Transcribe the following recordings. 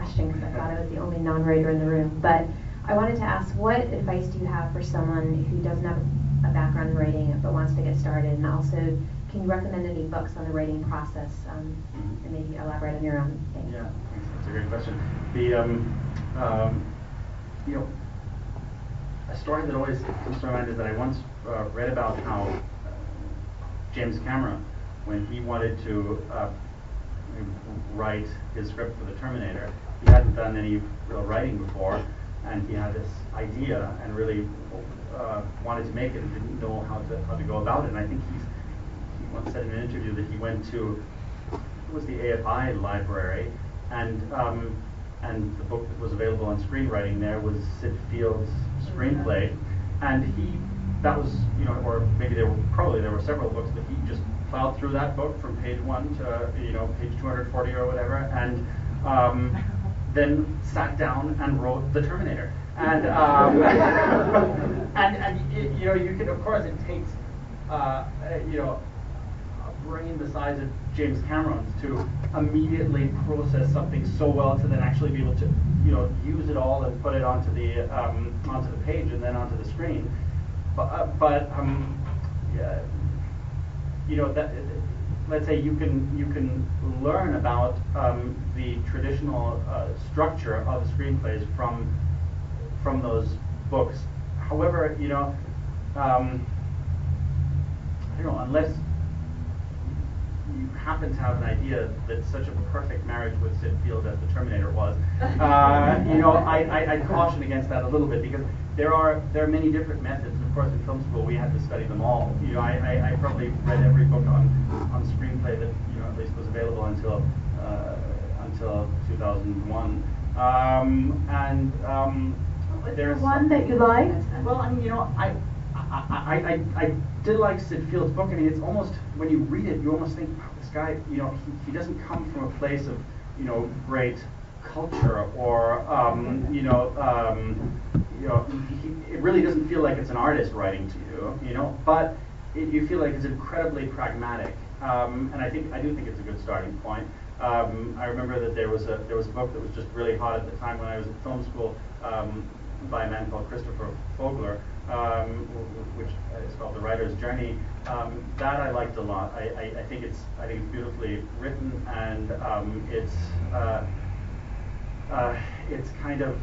question because I thought I was the only non-writer in the room. But I wanted to ask, what advice do you have for someone who doesn't have a background in writing but wants to get started? And also, can you recommend any books on the writing process and maybe elaborate on your own thing? Yeah, that's a great question. A story that always comes to my mind is that I once read about how James Cameron, when he wanted to write his script for The Terminator, he hadn't done any real writing before, and he had this idea and really wanted to make it and didn't know how to go about it. And I think he once said in an interview that he went to the AFI library, and the book that was available on screenwriting there was Sid Field's screenplay, and that was, or maybe there were several books, but he just plowed through that book from page 1 to page 240 or whatever, and then sat down and wrote The Terminator. And you can, of course, it takes a brain the size of James Cameron's to immediately process something so well to then actually be able to use it all and put it onto the page and then onto the screen. Let's say you can learn about the traditional structure of screenplays from those books. However, I don't know, unless you happen to have an idea that such a perfect marriage with Sid Field as The Terminator was, I'd caution against that a little bit, because there are many different methods. And of course, in film school, we had to study them all. I probably read every book on screenplay that at least was available until 2001. There's one that you like? Well, I did like Sid Field's book. I mean, it's almost, when you read it, you almost think, wow, this guy, he doesn't come from a place of, great culture, or, it really doesn't feel like it's an artist writing to you, but you feel like it's incredibly pragmatic, and I do think it's a good starting point. I remember that there was a book that was just really hot at the time when I was in film school, by a man called Christopher Vogler, which is called The Writer's Journey. That I liked a lot. I think it's beautifully written, and it's kind of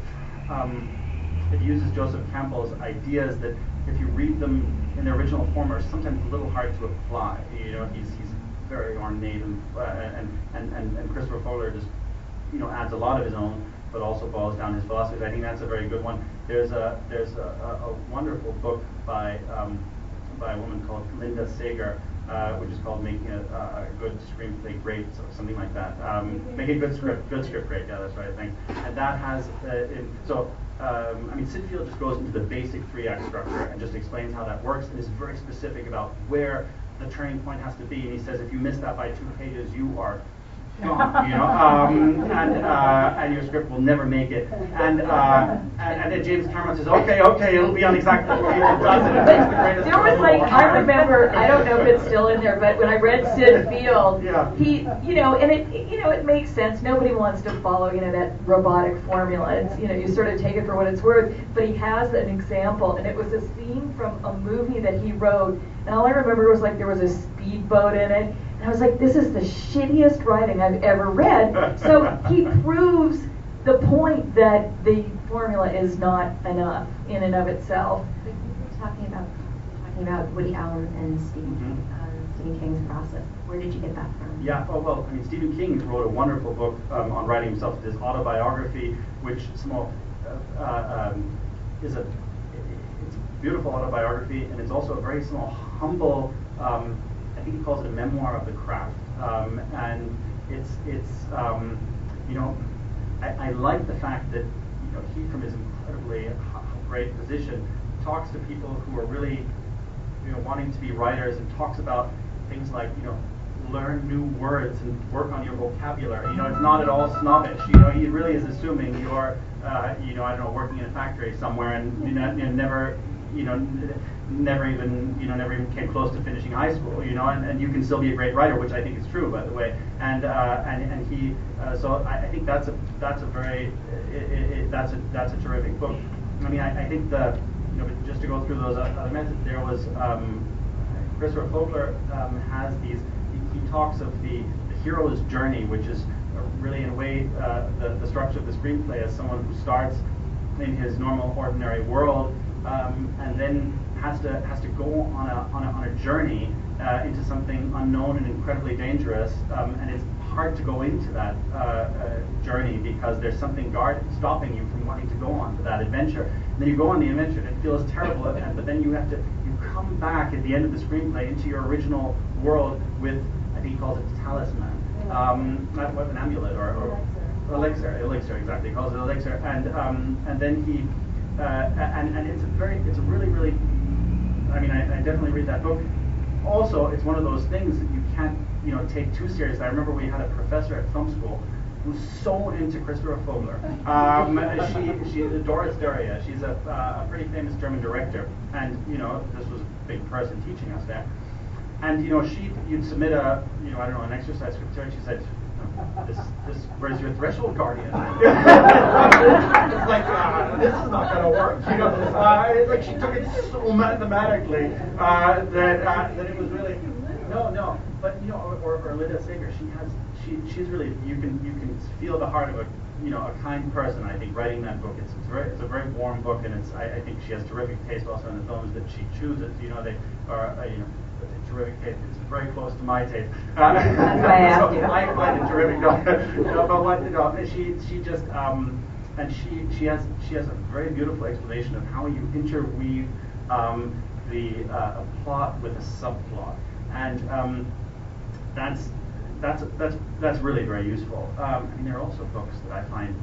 it uses Joseph Campbell's ideas that, if you read them in their original form, are sometimes a little hard to apply. He's very ornate, and Christopher Vogler just adds a lot of his own, but also boils down his philosophies. I think that's a very good one. There's a wonderful book by a woman called Linda Sager, which is called Making a Good Screenplay Great, something like that. Making a good script great. Yeah, that's right. Thanks. And that has Sid Field just goes into the basic 3-act structure and just explains how that works, and is very specific about where the turning point has to be. And he says, if you miss that by 2 pages, you are gone, and your script will never make it. And then James Cameron says, okay, it'll be on exactly the page it does, and it makes the greatest. There was I remember, I don't know if it's still in there, but when I read Sid Field, he, and it makes sense. Nobody wants to follow, that robotic formula. It's, you sort of take it for what it's worth. But he has an example, and it was a scene from a movie that he wrote, and all I remember was there was a speedboat in it. I was like, this is the shittiest writing I've ever read. So he proves the point that the formula is not enough in and of itself. But you were talking about Woody Allen and Stephen King's process. Where did you get that from? Yeah, Stephen King wrote a wonderful book on writing himself, his autobiography, which is a beautiful autobiography, and it's also a very small, humble. I think he calls it a memoir of the craft, and I like the fact that he, from his incredibly great position, talks to people who are really wanting to be writers, and talks about things like learn new words and work on your vocabulary. It's not at all snobbish. He really is assuming you're I don't know, working in a factory somewhere, and never never even came close to finishing high school, and you can still be a great writer, which I think is true, by the way. And he, so I think that's a terrific book. I mean, I think just to go through those other methods, there was Christopher Vogler has these. He talks of the hero's journey, which is really in a way the structure of the screenplay as someone who starts in his normal, ordinary world, and then has to go on a journey into something unknown and incredibly dangerous, and it's hard to go into that journey because there's something stopping you from wanting to go on to that adventure. And then you go on the adventure and it feels terrible, but then you come back at the end of the screenplay into your original world with, I think he calls it talisman, what, an amulet or elixir, exactly. He calls it elixir, and then he and it's a really, I mean, I definitely read that book. Also, it's one of those things that you can't take too serious. I remember we had a professor at film school who's so into Christopher Vogler. She's Doris Daria. She's a pretty famous German director, and this was a big person teaching us there. And you'd submit an exercise script to her, and she said, where's your threshold guardian? It's like, this is not going to work. It's like she took it so mathematically that it was really no. But or Linda Sager, she's really you can feel the heart of a kind person. I think writing that book, it's a very warm book, and I think she has terrific taste also in the films that she chooses. They are terrific taste. It's very close to my taste. That's why I asked you. I find it terrific. But what she just and she has a very beautiful explanation of how you interweave the plot with a subplot, and that's really very useful. I mean, there are also books that I find.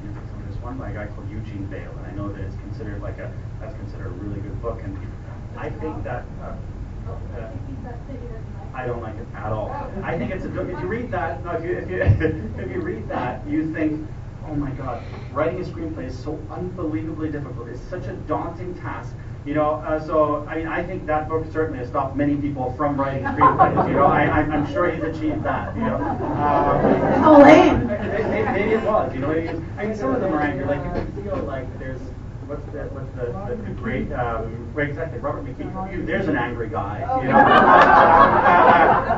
There's one by a guy called Eugene Bale, and I know that it's considered that's considered a really good book, and I think that. I don't like it at all. I think it's if you read that, if you read that, you think, oh my God, writing a screenplay is so unbelievably difficult. It's such a daunting task. So I mean, I think that book certainly has stopped many people from writing screenplays. I'm sure he's achieved that. How lame. Maybe it was. I mean, some of them are angry. Like you can feel like there's. What's the great exactly Robert McKee? There's an angry guy.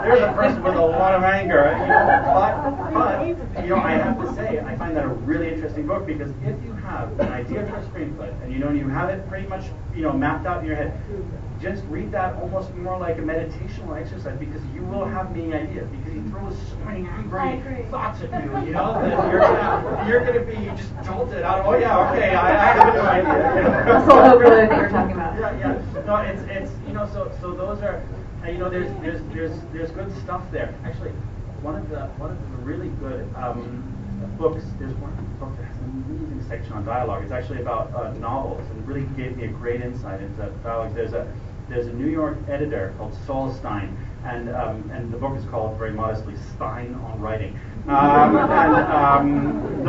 There's a person with a lot of anger. But I have to say I find that a really interesting book, because if you have an idea for a screenplay and you have it pretty much mapped out in your head, just read that almost more like a meditational exercise, because you will have many ideas, because he throws so many angry thoughts at you, that you're gonna be just jolted out of, oh yeah, okay, I have a new idea. Muscle overload that you're talking about. Yeah. No, it's so those are there's good stuff there. Actually, one of the really good books. There's one book that has an amazing section on dialogue. It's actually about novels, and really gave me a great insight into dialogue. There's a New York editor called Saul Stein, and the book is called, very modestly, Stein on Writing. No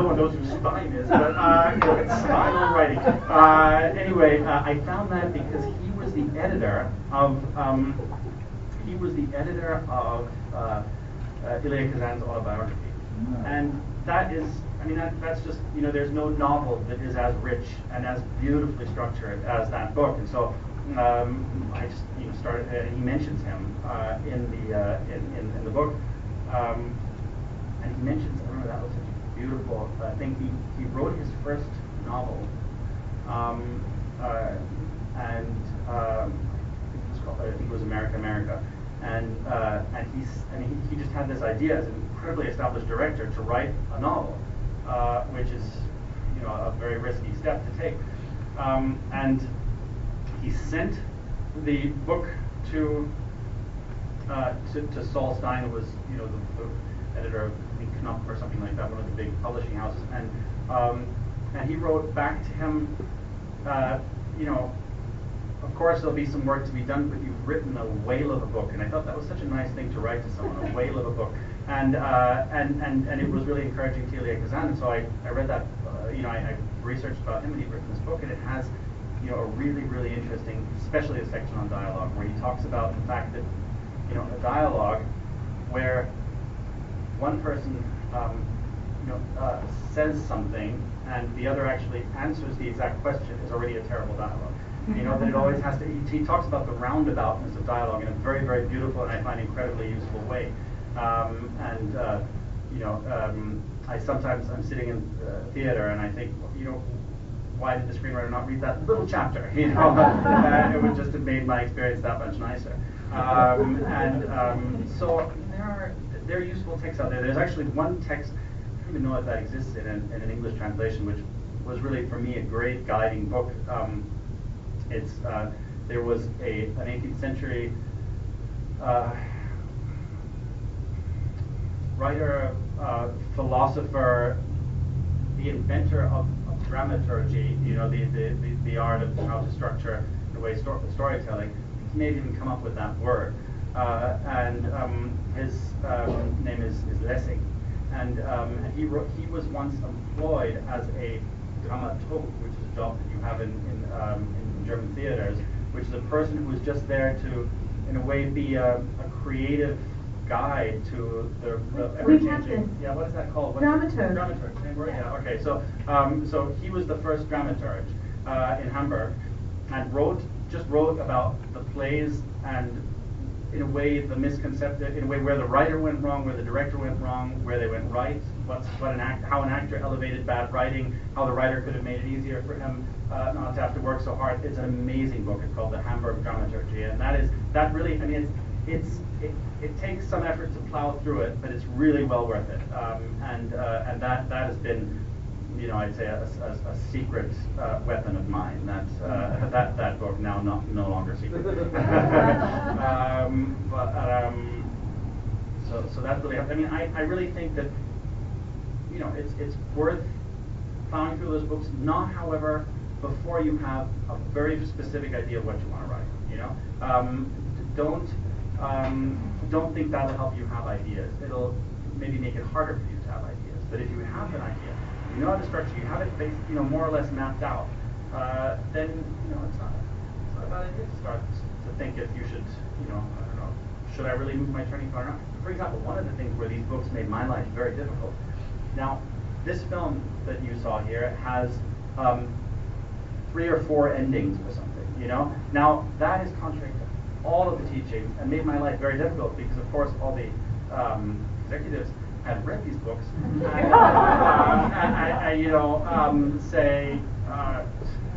one knows who Stein is, but it's Stein on Writing. Anyway, I found that because he was the editor of Elia Kazan's autobiography, and that is, I mean, that's just, there's no novel that is as rich and as beautifully structured as that book, and so. I just started. He mentions him in the book, and he mentions. I remember that was such a beautiful thing. He wrote his first novel, and I think it was America, and he just had this idea as an incredibly established director to write a novel, which is a very risky step to take, and. He sent the book to Saul Stein, who was the editor of Knopf or something like that, one of the big publishing houses, and he wrote back to him, of course there'll be some work to be done, but you've written a whale of a book, and I thought that was such a nice thing to write to someone, a whale of a book, and it was really encouraging to Elia Kazan, and so I read that, I researched about him, and he'd written this book, and it has a really, really interesting, especially a section on dialogue, where he talks about the fact that, a dialogue where one person, says something and the other actually answers the exact question is already a terrible dialogue. That it always has to. He talks about the roundaboutness of dialogue in a very, very beautiful and I find incredibly useful way. I sometimes I'm sitting in theater and I think, why did the screenwriter not read that little chapter? It would just have made my experience that much nicer. So there are useful texts out there. There's actually one text, I don't even know if that exists in an English translation, which was really for me a great guiding book. There was an 18th century writer, philosopher, the inventor of dramaturgy, the art of how to structure the way storytelling. He may have even come up with that word. His name is Lessing, and he was once employed as a dramaturg, which is a job that you have in German theaters, which is a person who is just there to, in a way, be a creative guide to the ever-changing. Yeah, what is that called? Dramaturg. Dramaturg. Same word. Yeah. Okay. So he was the first dramaturg in Hamburg, and wrote about the plays and, in a way, the misconception, in a way where the writer went wrong, where the director went wrong, where they went right, how an actor elevated bad writing, how the writer could have made it easier for him not to have to work so hard. It's an amazing book. It's called The Hamburg Dramaturgy, and that really, I mean, it takes some effort to plow through it, but it's really well worth it. And that has been, I'd say a secret weapon of mine. That book now no longer secret. So that really. I mean, I really think that it's worth plowing through those books. Not, however, before you have a very specific idea of what you want to write. Don't think that'll help you have ideas. It'll maybe make it harder for you to have ideas. But if you have an idea, you know how to structure, you have it more or less mapped out, then it's not a bad idea to start to think if you should, I don't know, should I really move my turning point or not? For example, one of the things where these books made my life very difficult. Now, this film that you saw here has 3 or 4 endings or something. Now that is contrary to all of the teachings and made my life very difficult because, of course, all the executives had read these books and say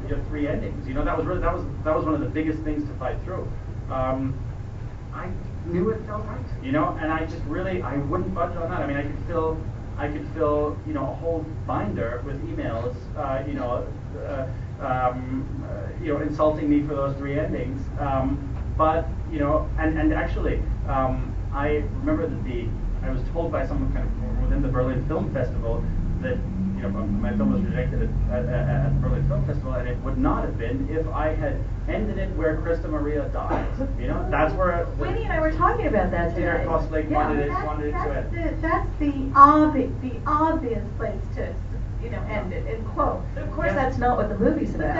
you have 3 endings. That was one of the biggest things to fight through. I knew it felt right, and I just really I wouldn't budge on that. I mean, I could fill a whole binder with emails, insulting me for those 3 endings. But and actually, I remember that I was told by someone kind of within the Berlin Film Festival that my film was rejected at the Berlin Film Festival, and it would not have been if I had ended it where Christa Maria dies. That's where Winnie and I were talking about that today. Kostlake wanted it to end. That's the obvious place to end it in quote. But of course, that's not what the movie's about. But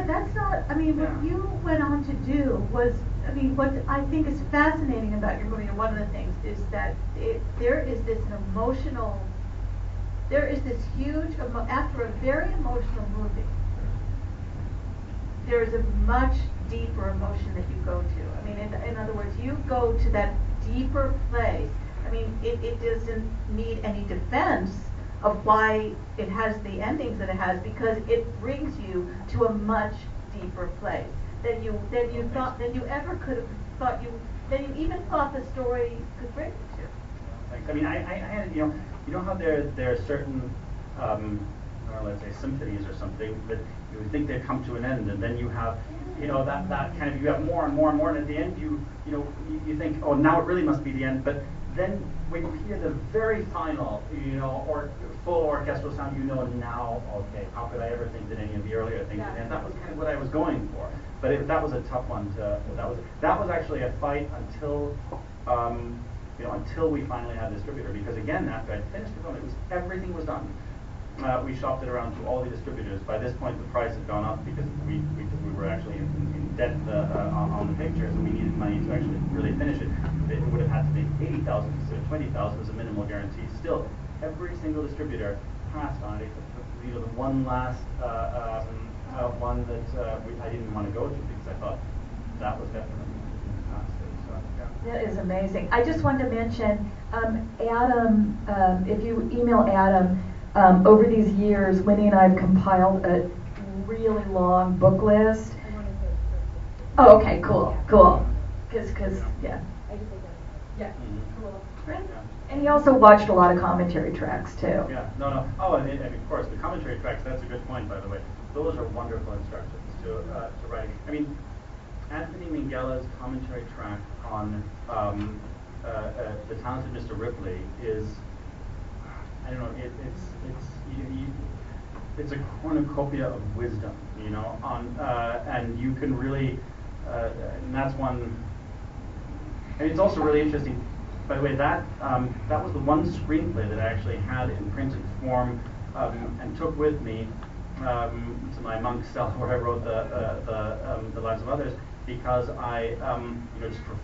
that's not. I mean, what you went on to do was. I mean, what I think is fascinating about your movie, and one of the things is that there is this huge, after a very emotional movie, there is a much deeper emotion that you go to. I mean, in other words, you go to that deeper place. I mean, it doesn't need any defense of why it has the endings that it has, because it brings you to a much deeper place than you even thought the story could bring you to. Thanks. I mean, I had, how there are certain, let's say symphonies or something that you would think they'd come to an end, and then you have, that kind of, you have more and more and more, and at the end you think, oh, now it really must be the end, but then when you hear the very final, or full orchestral sound, now, okay, how could I ever think that any of the earlier things would end? That was kind of what I was going for. But that was a tough one that was actually a fight until we finally had a distributor, because again, after I finished the film, everything was done. we shopped it around to all the distributors. By this point, the price had gone up because we were actually in debt on the pictures, and we needed money to actually really finish it. It would have had to make 80,000 instead of 20,000 as a minimal guarantee. Still, every single distributor passed on it. The one last one that I didn't want to go to because I thought that was definitely fantastic. So, yeah. That is amazing. I just wanted to mention, Adam, if you email Adam, over these years, Winnie and I have compiled a really long book list. Oh, okay, cool. Because, yeah. Yeah, cool. Great. And he also watched a lot of commentary tracks, too. Yeah, no. Oh, and of course, the commentary tracks, that's a good point, by the way. Those are wonderful instructions to writing. I mean, Anthony Minghella's commentary track on The Talented Mr. Ripley is, I don't know, it's a cornucopia of wisdom, and you can really, and that's one, and it's also really interesting. By the way, that was the one screenplay that I actually had in printed form and took with me to my monk cell where I wrote the Lives of Others, because I, just for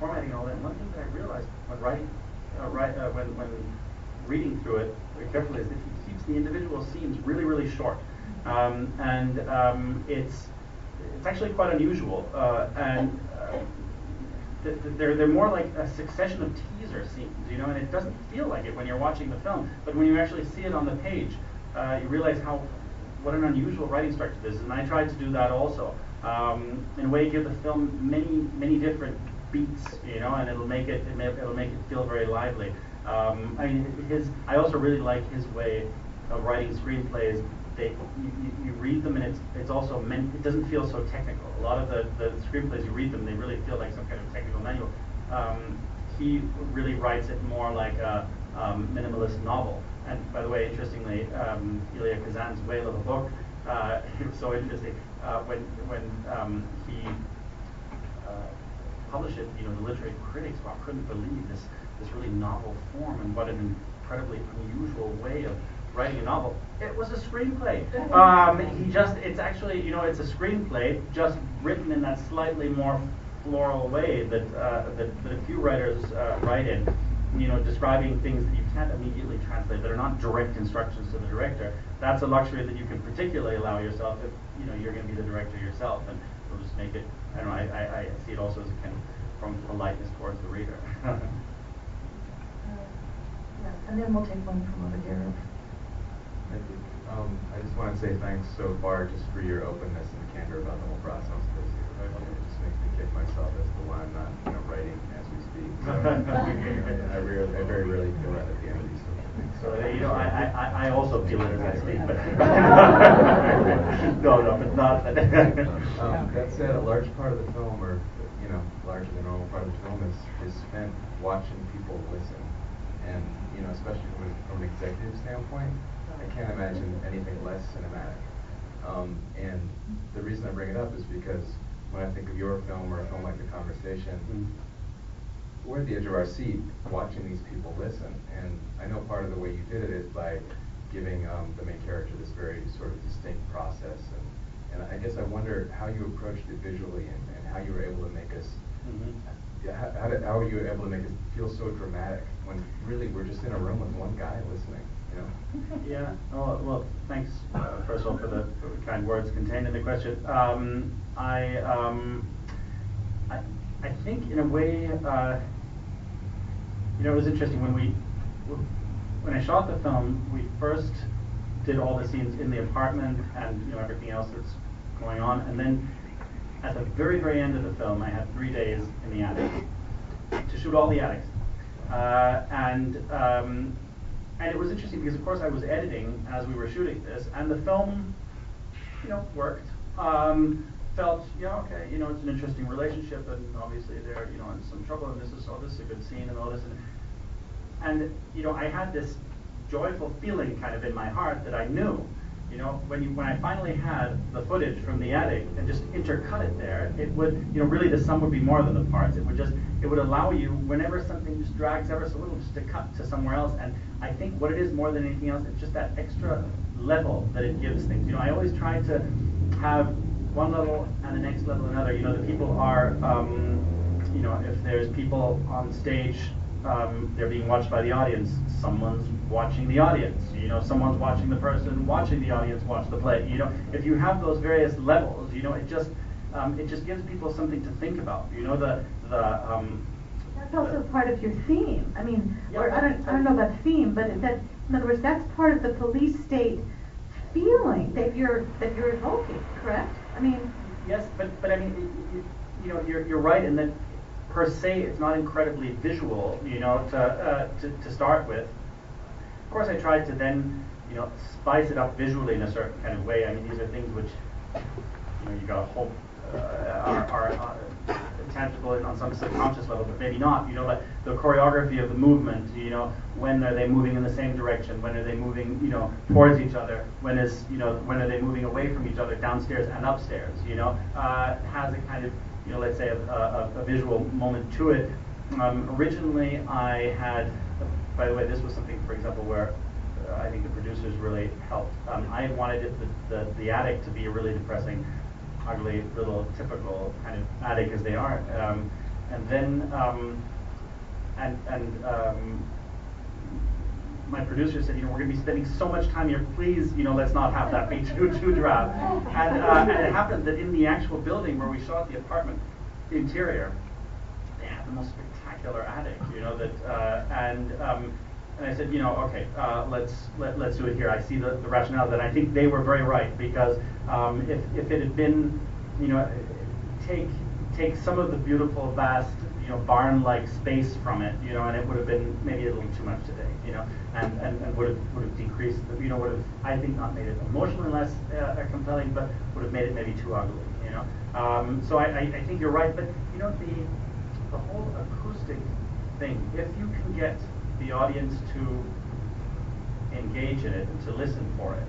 formatting and all that. And one thing that I realized when writing, when reading through it very carefully, is that he keeps the individual scenes really, really short, and it's actually quite unusual, and. They're more like a succession of teaser scenes, and it doesn't feel like it when you're watching the film. But when you actually see it on the page, you realize what an unusual writing structure this is. And I tried to do that also. In a way, give the film many different beats, and it'll make it feel very lively. I also really like his way of writing screenplays. You read them, and it's also meant. It doesn't feel so technical. A lot of the screenplays, you read them, they really feel like some kind of technical manual. He really writes it more like a minimalist novel. And by the way, interestingly, Elia Kazan's Whale of a Book, it was so interesting when he published it. The literary critics couldn't believe this really novel form, and what an incredibly unusual way of writing a novel. It was a screenplay. It's actually, it's a screenplay just written in that slightly more floral way that a few writers write in, describing things that you can't immediately translate, that are not direct instructions to the director. That's a luxury that you can particularly allow yourself if, you're going to be the director yourself, and it'll just make it, I don't know, I see it also as a kind of from politeness towards the reader. And then we'll take one from over here. Thank you. I just want to say thanks so far just for your openness and candor about the whole process. It just makes me kick myself as to why I'm not, writing as we speak. So, I very rarely feel that at the end of these sorts of things. So I also feel it as I speak, but no, it's not. That said, a large part of the film, or larger than normal part of the film, is spent watching people listen, and especially from an executive standpoint. I can't imagine anything less cinematic. And the reason I bring it up is because when I think of your film or a film like The Conversation, we're at the edge of our seat watching these people listen. And I know part of the way you did it is by giving the main character this very sort of distinct process. And I guess I wonder how you approached it visually and how you were able to make us, how were you able to make it feel so dramatic when really we're just in a room with one guy listening? Yeah. Oh, well, thanks first of all for the kind words contained in the question. I think in a way, it was interesting when I shot the film. We first did all the scenes in the apartment and everything else that's going on, and then at the very, very end of the film, I had 3 days in the attic to shoot all the attics, and it was interesting because, of course, I was editing as we were shooting this, and the film, worked. Felt, okay, it's an interesting relationship, and obviously they're, in some trouble, and this is a good scene, and all this, and I had this joyful feeling kind of in my heart that I knew When I finally had the footage from the attic and just intercut it there, it would, really the sum would be more than the parts. It would allow you, whenever something just drags ever so little, just to cut to somewhere else. And I think what it is more than anything else, it's just that extra level that it gives things. I always try to have one level and the next level another. The people are, if there's people on stage, they're being watched by the audience. Someone's watching the audience. Someone's watching the person watching the audience watch the play. If you have those various levels, it just gives people something to think about. That's also part of your theme. I mean, yeah, or I don't know about theme, but in other words, that's part of the police state feeling that you're evoking. Correct? I mean. Yes, but I mean, you're right in that. Per se, it's not incredibly visual, to start with. Of course, I tried to then, spice it up visually in a certain kind of way. I mean, these are things which, you gotta hope are tangible on some subconscious level, but maybe not. Like the choreography of the movement. When are they moving in the same direction? When are they moving, towards each other? When are they moving away from each other, downstairs and upstairs? Has a kind of let's say a visual moment to it. Originally, I had, by the way, this was something, for example, where I think the producers really helped. I wanted the attic to be a really depressing, ugly, little typical kind of attic as they are, and then my producer said, we're going to be spending so much time here. Please, let's not have that be too drab. And it happened that in the actual building where we shot the apartment interior, they had the most spectacular attic. And I said, okay, let's do it here. I see the rationale, that I think they were very right, because if it had been, take some of the beautiful, vast, barn-like space from it, and it would have been maybe a little too much today, and would have decreased, would have, I think, not made it emotionally less compelling, but would have made it maybe too ugly, So I think you're right, but the whole acoustic thing, if you can get the audience to engage in it and to listen for it,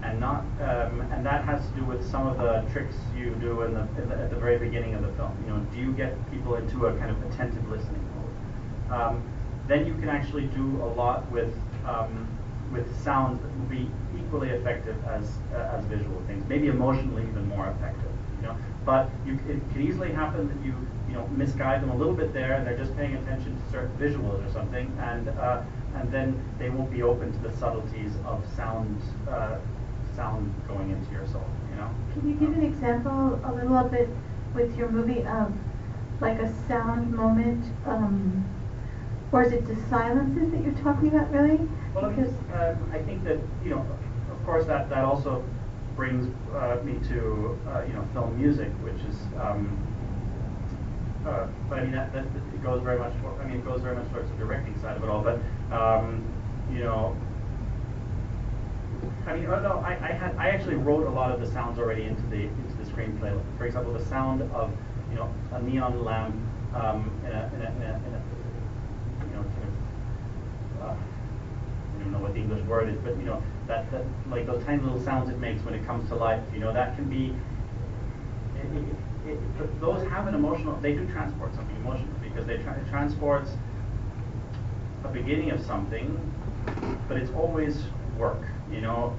and not, and that has to do with some of the tricks you do at the very beginning of the film. Do you get people into a kind of attentive listening mode? Then you can actually do a lot with sounds that will be equally effective as visual things, maybe emotionally even more effective. But it can easily happen that you misguide them a little bit there, and they're just paying attention to certain visuals or something, and then they won't be open to the subtleties of sound going into your soul. Can you give an example a little bit with your movie of like a sound moment, or is it the silences that you're talking about, really? Well, because I think that of course that also brings me to film music, which is but I mean that it goes very much towards the directing side of it all. But I actually wrote a lot of the sounds already into the screenplay. For example, the sound of a neon lamp in a I don't know what the English word is, but that like those tiny little sounds it makes when it comes to life. That can be. Those have an emotional. They do transport something emotional, because it transports a beginning of something, but it's always work.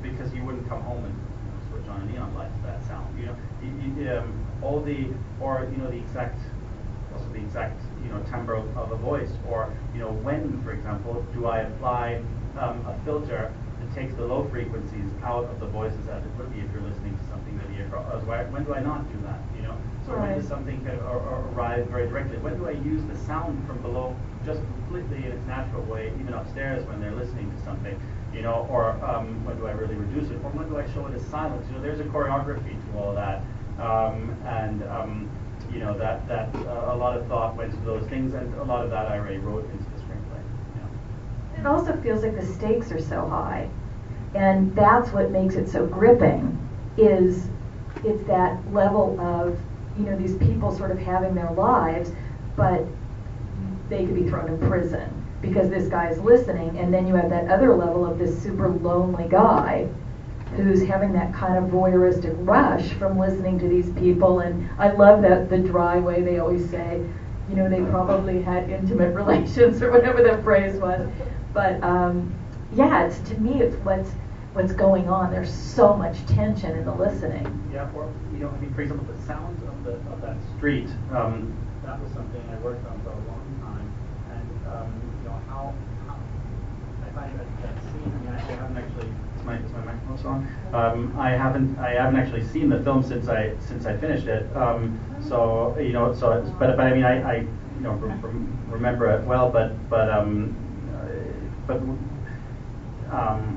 Because you wouldn't come home and switch on a neon light for that sound. The exact timbre of a voice, or when, for example, do I apply a filter that takes the low frequencies out of the voices as it would be if you're listening to something that when do I not do that? So right. When does something kind of arrive very directly? When do I use the sound from below just completely in its natural way, even upstairs when they're listening to something? Or when do I really reduce it? Or when do I show it as silence? There's a choreography to all that, that a lot of thought went to those things, and a lot of that I already wrote into the screenplay. It also feels like the stakes are so high, and that's what makes it so gripping. It's that level of these people sort of having their lives, but they could be thrown in prison because this guy's listening, and then you have that other level of this super lonely guy who's having that kind of voyeuristic rush from listening to these people. And I love that the dry way they always say, you know, they probably had intimate relations or whatever the phrase was. But yeah, to me, it's what's going on. There's so much tension in the listening. Yeah, or you know, I mean, for example, the sound of that street. That was something I worked on for a long time, and you know how I find that scene. I mean, I haven't actually. Is my microphone still on? I haven't actually seen the film since I finished it. So you know, but I mean, I you know remember it well, but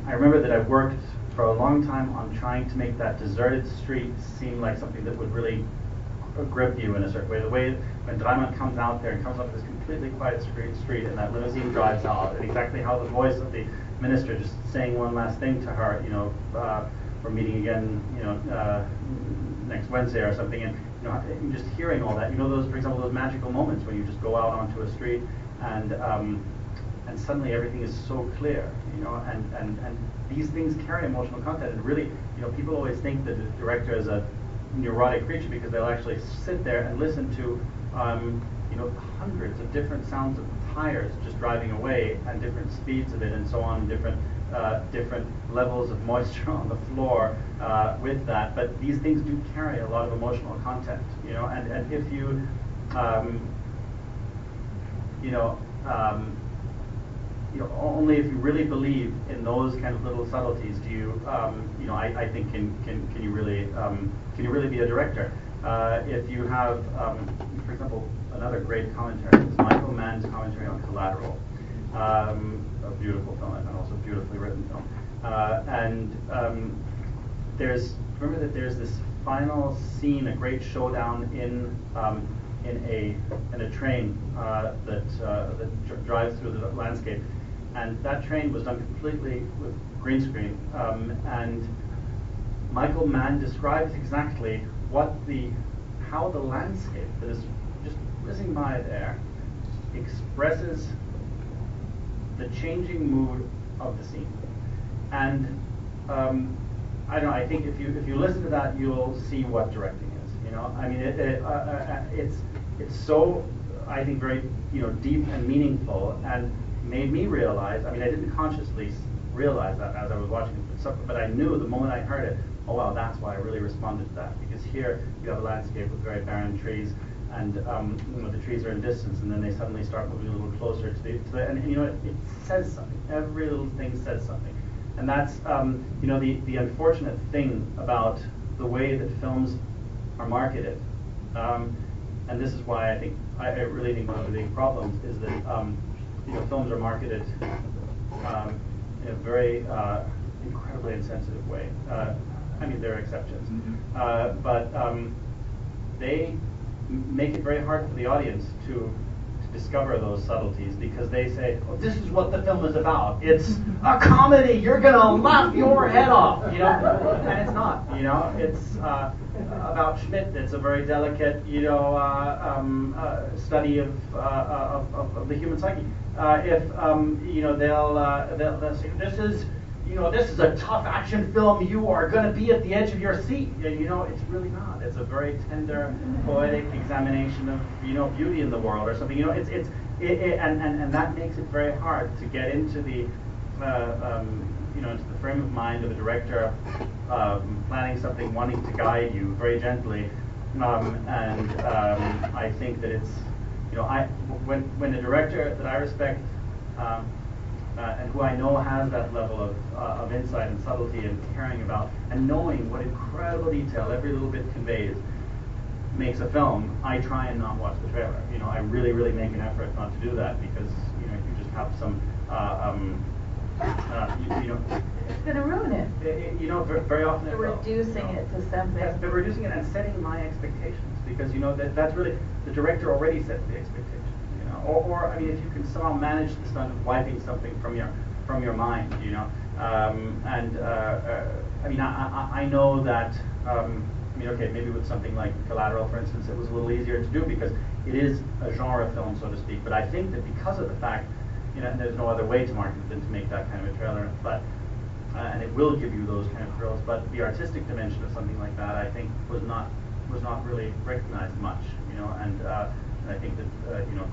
I remember that I worked for a long time on trying to make that deserted street seem like something that would really grip you in a certain way. The way when Dreimann comes out there and comes up this completely quiet street and that limousine drives out, and exactly how the voice of the minister just saying one last thing to her, you know, we're meeting again, you know, next Wednesday or something, and you know, just hearing all that, you know, those, for example, those magical moments when you just go out onto a street and suddenly everything is so clear, you know, and these things carry emotional content, and really, you know, people always think that the director is a neurotic creature because they'll actually sit there and listen to, you know, hundreds of different sounds of tires just driving away and different speeds of it and so on, different levels of moisture on the floor with that. But these things do carry a lot of emotional content, you know, and if you, you know, only if you really believe in those kind of little subtleties do you, you know, I think can you really be a director? If you have, for example, another great commentary is Michael Mann's commentary on Collateral, a beautiful film and also beautifully written film. Remember that there's this final scene, a great showdown in a train that drives through the landscape. And that train was done completely with green screen. And Michael Mann describes exactly how the landscape that is just whizzing by there expresses the changing mood of the scene. And I don't know, I think if you listen to that, you'll see what directing is. You know, I mean, it's so, I think, very, you know, deep and meaningful, and made me realize, I mean, I didn't consciously realize that as I was watching it, but I knew the moment I heard it, oh wow, that's why I really responded to that, because here you have a landscape with very barren trees, and you know, the trees are in distance, and then they suddenly start moving a little closer to the and you know, it says something. Every little thing says something, and that's you know, the unfortunate thing about the way that films are marketed, and this is why I think I really think one of the big problems is that you know, films are marketed in a very incredibly insensitive way. I mean, there are exceptions, but they make it very hard for the audience to discover those subtleties, because they say, oh, this is what the film is about. It's a comedy. You're gonna laugh your head off, you know, and it's not. You know, it's about Schmidt. It's a very delicate, you know, study of the human psyche. If you know, they'll say, this is, you know, this is a tough action film. You are going to be at the edge of your seat. And, you know, it's really not. It's a very tender, poetic examination of, you know, beauty in the world or something. You know, and that makes it very hard to get into the, you know, into the frame of mind of a director planning something, wanting to guide you very gently. I think that it's, you know, when a director that I respect and who I know has that level of insight and subtlety and caring about, and knowing what incredible detail every little bit conveys, makes a film, I try and not watch the trailer. You know, I really, really make an effort not to do that, because, you know, you just have some, you know, it's going to ruin it. You know, very often it will. Reducing it to something. Yes, but reducing it and setting my expectations, because, you know, that's really, the director already sets the expectations. Or I mean, if you can somehow manage the stunt of wiping something from your mind, you know, I mean, I know that, I mean, okay, maybe with something like Collateral, for instance, it was a little easier to do because it is a genre film, so to speak. But I think that because of the fact, you know, and there's no other way to market it than to make that kind of a trailer, but and it will give you those kind of thrills. But the artistic dimension of something like that, I think, was not really recognized much, and I think that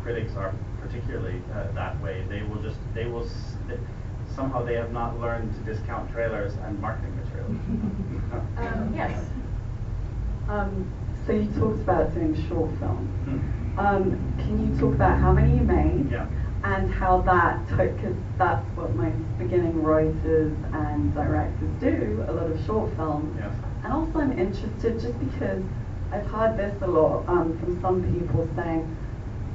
critics are particularly that way. Somehow they have not learned to discount trailers and marketing materials. Yes. So you talked about doing short film. Can you talk about how many you made? Yeah. And how that took, because that's what most beginning writers and directors do, a lot of short films. Yes. And also I'm interested, just because I've heard this a lot from some people saying,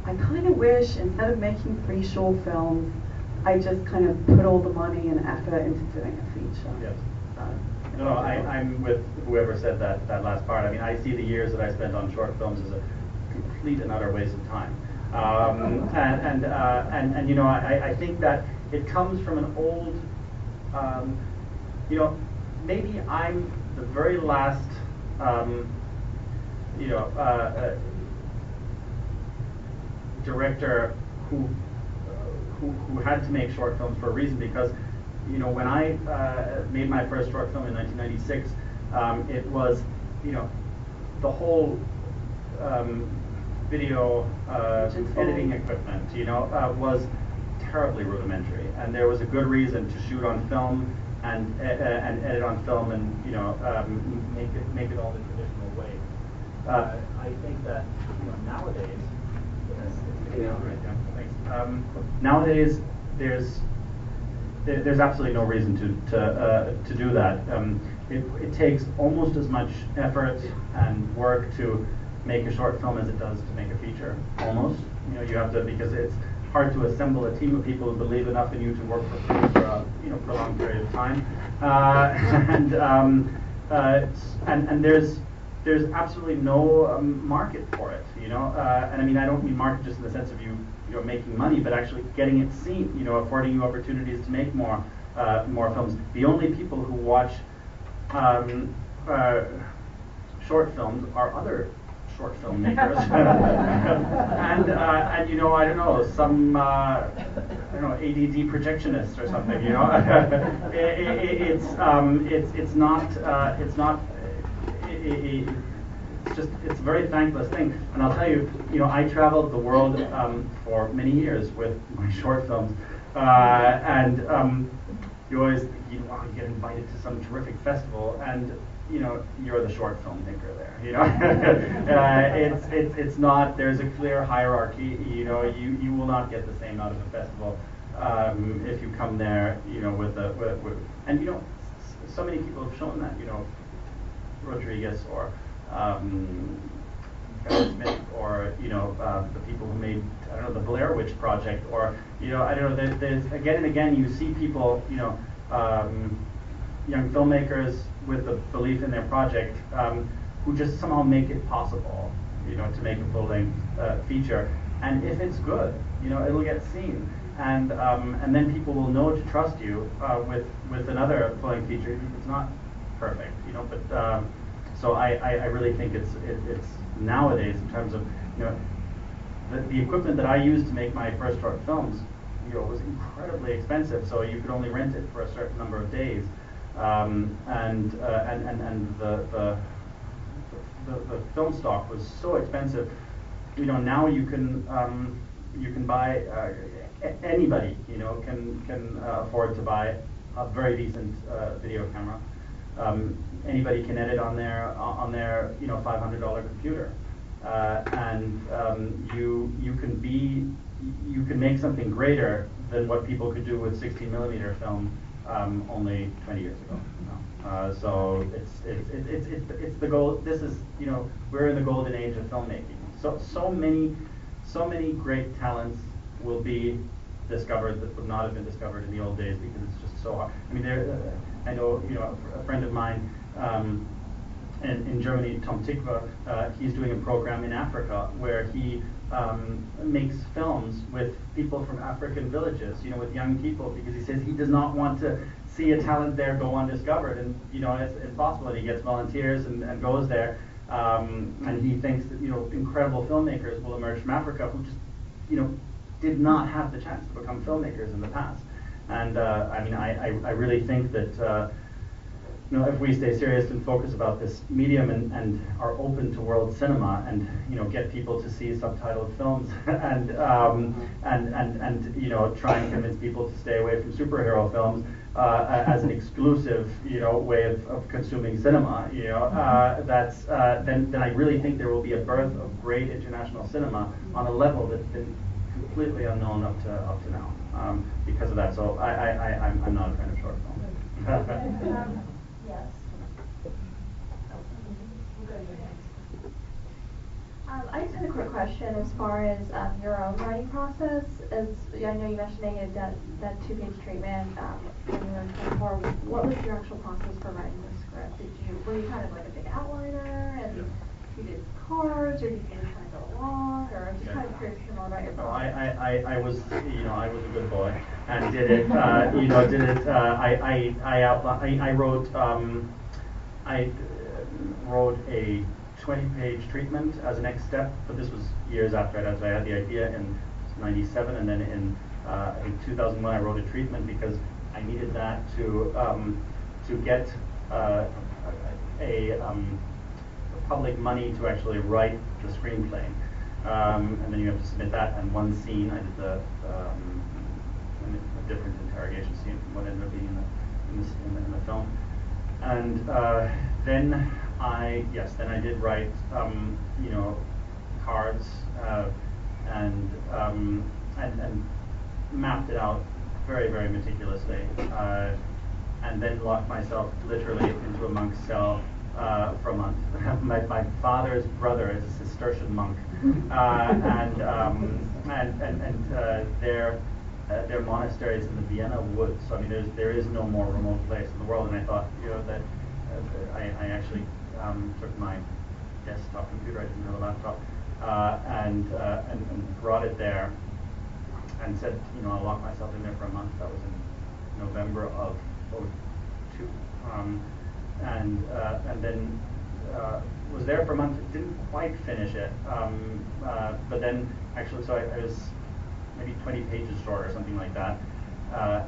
I kind of wish instead of making 3 short films, I just kind of put all the money and effort into doing a feature. Yes. No, I'm with whoever said that last part. I mean, I see the years that I spent on short films as a complete and utter waste of time. I think that it comes from an old, maybe I'm the very last, director who had to make short films for a reason, because when I made my first short film in 1996, it was the whole video editing equipment was terribly rudimentary, and there was a good reason to shoot on film and edit on film and make it all the traditional way. I think that nowadays. Nowadays, there's absolutely no reason to do that. It takes almost as much effort and work to make a short film as it does to make a feature. Almost, you have to, because it's hard to assemble a team of people who believe enough in you to work for free for a prolonged period of time. And there's absolutely no market for it, and I mean, I don't mean market just in the sense of you making money, but actually getting it seen, affording you opportunities to make more films. The only people who watch short films are other short filmmakers, and I don't know, some ADD projectionists or something, it's a very thankless thing. And I'll tell you, I traveled the world for many years with my short films, and you always you get invited to some terrific festival, and you're the short filmmaker there. It's not. There's a clear hierarchy. You will not get the same out of a festival if you come there. With so many people have shown that. Rodriguez or Smith, or the people who made the Blair Witch Project, or there's again and again you see people young filmmakers with the belief in their project who just somehow make it possible to make a full-length feature, and if it's good it'll get seen, and then people will know to trust you with another full-length feature if it's not perfect, but so I really think it's nowadays, in terms of the equipment that I used to make my first short films, was incredibly expensive. So you could only rent it for a certain number of days, and the film stock was so expensive. Now you can buy anybody can afford to buy a very decent video camera. Anybody can edit on their $500 computer, and you can make something greater than what people could do with 16mm film only 20 years ago. So it's the goal. This is we're in the golden age of filmmaking. So many great talents will be discovered that would not have been discovered in the old days, because it's just so hard. I mean, I know a friend of mine in Germany, Tom Tikva, he's doing a program in Africa where he makes films with people from African villages, with young people, because he says he does not want to see a talent there go undiscovered, and it's impossible. And he gets volunteers and goes there, and he thinks that incredible filmmakers will emerge from Africa who just did not have the chance to become filmmakers in the past. And I mean, I really think that you know, if we stay serious and focus about this medium and are open to world cinema and, you know, get people to see subtitled films and you know, try and convince people to stay away from superhero films as an exclusive, you know, way of consuming cinema, you know, then I really think there will be a birth of great international cinema on a level that's been completely unknown up to now, because of that. So I'm not a fan of short films. Yes. We'll go to you next. I just had a quick question as far as your own writing process. As I know you mentioned that two-page treatment when you were in 24. What was your actual process for writing the script? Were you kind of like a big outliner and you did cards, or did you just kind of go along, or I'm just kind of curious to know more about your process. I was, you know, I was a good boy and did it. You know, did it. I wrote a 20-page treatment as a next step, but this was years after I had the idea in '97, and then in I think 2001 I wrote a treatment because I needed that to get public money to actually write the screenplay, and then you have to submit that. And one scene I did a different interrogation scene from what ended up being in the film, and then I did write you know, cards and mapped it out very, very meticulously, and then locked myself literally into a monk's cell for a month. My father's brother is a Cistercian monk, and their monastery is in the Vienna woods. So I mean, there is no more remote place in the world. And I thought, you know, that I actually took my desktop computer. I didn't have a laptop, and brought it there, and said, you know, I'll lock myself in there for a month. That was in November of '02. And then was there for a month. Didn't quite finish it, but then actually, so I was maybe 20 pages short or something like that.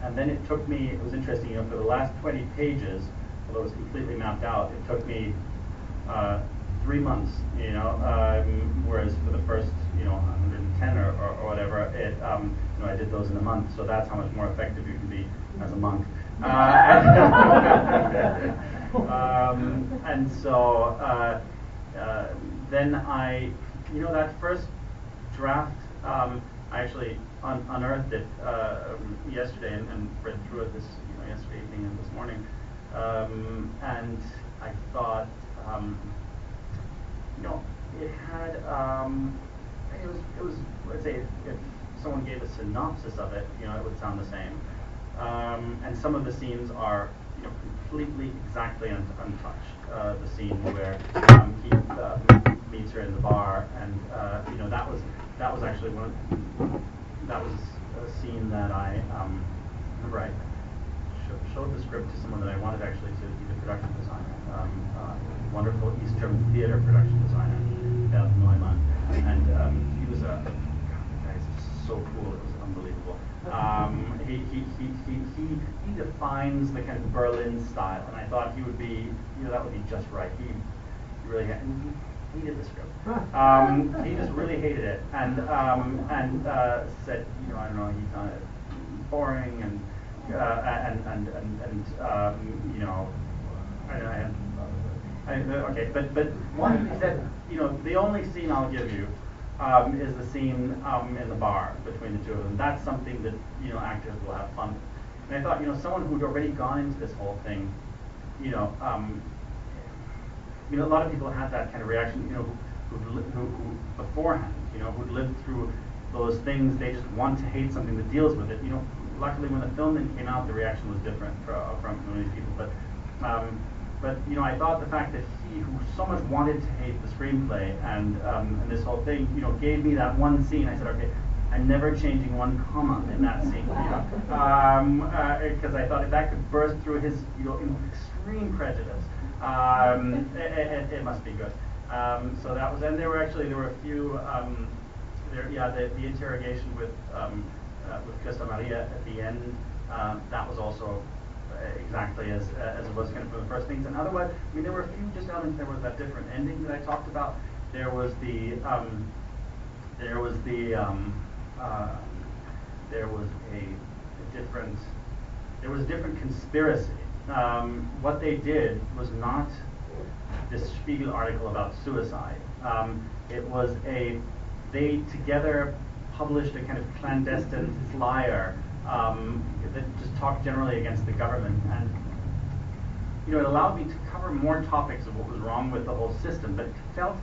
And then it took me. It was interesting, you know, for the last 20 pages, although it was completely mapped out, it took me 3 months, you know, whereas for the first, you know, 110 or whatever, it, you know, I did those in a month. So that's how much more effective you can be as a monk. And so then I, you know, that first draft, I actually unearthed it yesterday and read through it yesterday evening and this morning, and I thought, you know, it had, it was, let's say, if someone gave a synopsis of it, you know, it would sound the same. And some of the scenes are, you know, completely exactly untouched. The scene where he meets her in the bar, and you know, that was actually that was a scene that I remember I showed the script to someone that I wanted actually to be the production designer, wonderful East German theater production designer, Neumann, and he was the guy's so cool. It was unbelievable. He defines the kind of Berlin style, and I thought he would be, you know, that would be just right. He really he hated the script. He just really hated it, and said, you know, I don't know, he found it boring and you know, okay, but one, he said, you know, the only scene I'll give you is the scene in the bar between the two of them. That's something that, you know, actors will have fun with. And I thought, you know, someone who'd already gone into this whole thing, you know, a lot of people have that kind of reaction, you know, who beforehand, you know, who'd lived through those things. They just want to hate something that deals with it. You know, luckily when the film then came out, the reaction was different from these people. But you know, I thought the fact that he, who so much wanted to hate the screenplay and this whole thing, you know, gave me that one scene. I said, okay, I'm never changing one comma in that scene, because I thought if that could burst through his, you know, extreme prejudice, it must be good. So that was, and there were a few, the interrogation with Christa Maria at the end that was also exactly as it was kind of for the first things. And otherwise, I mean, there were a few just elements. There was that different ending that I talked about. There was a different conspiracy. What they did was not this Spiegel article about suicide. They together published a kind of clandestine flyer that just talked generally against the government, and it allowed me to cover more topics of what was wrong with the whole system. But it felt,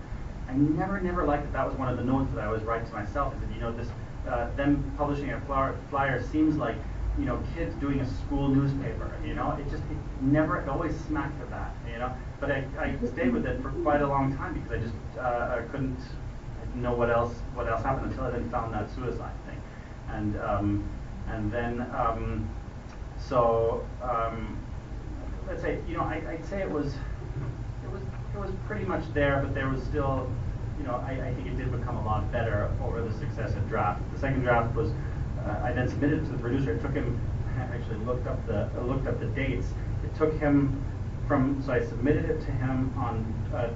I never liked that was one of the notes that I always write to myself, is that this them publishing a flyer seems like kids doing a school newspaper. It always smacked of that. But I stayed with it for quite a long time because I just I couldn't know what else happened until I then found that suicide thing, and then let's say I'd say it was pretty much there, but there was still I think it did become a lot better over the successive draft. The second draft was I then submitted it to the producer. It took him, I actually looked up the dates. It took him so I submitted it to him on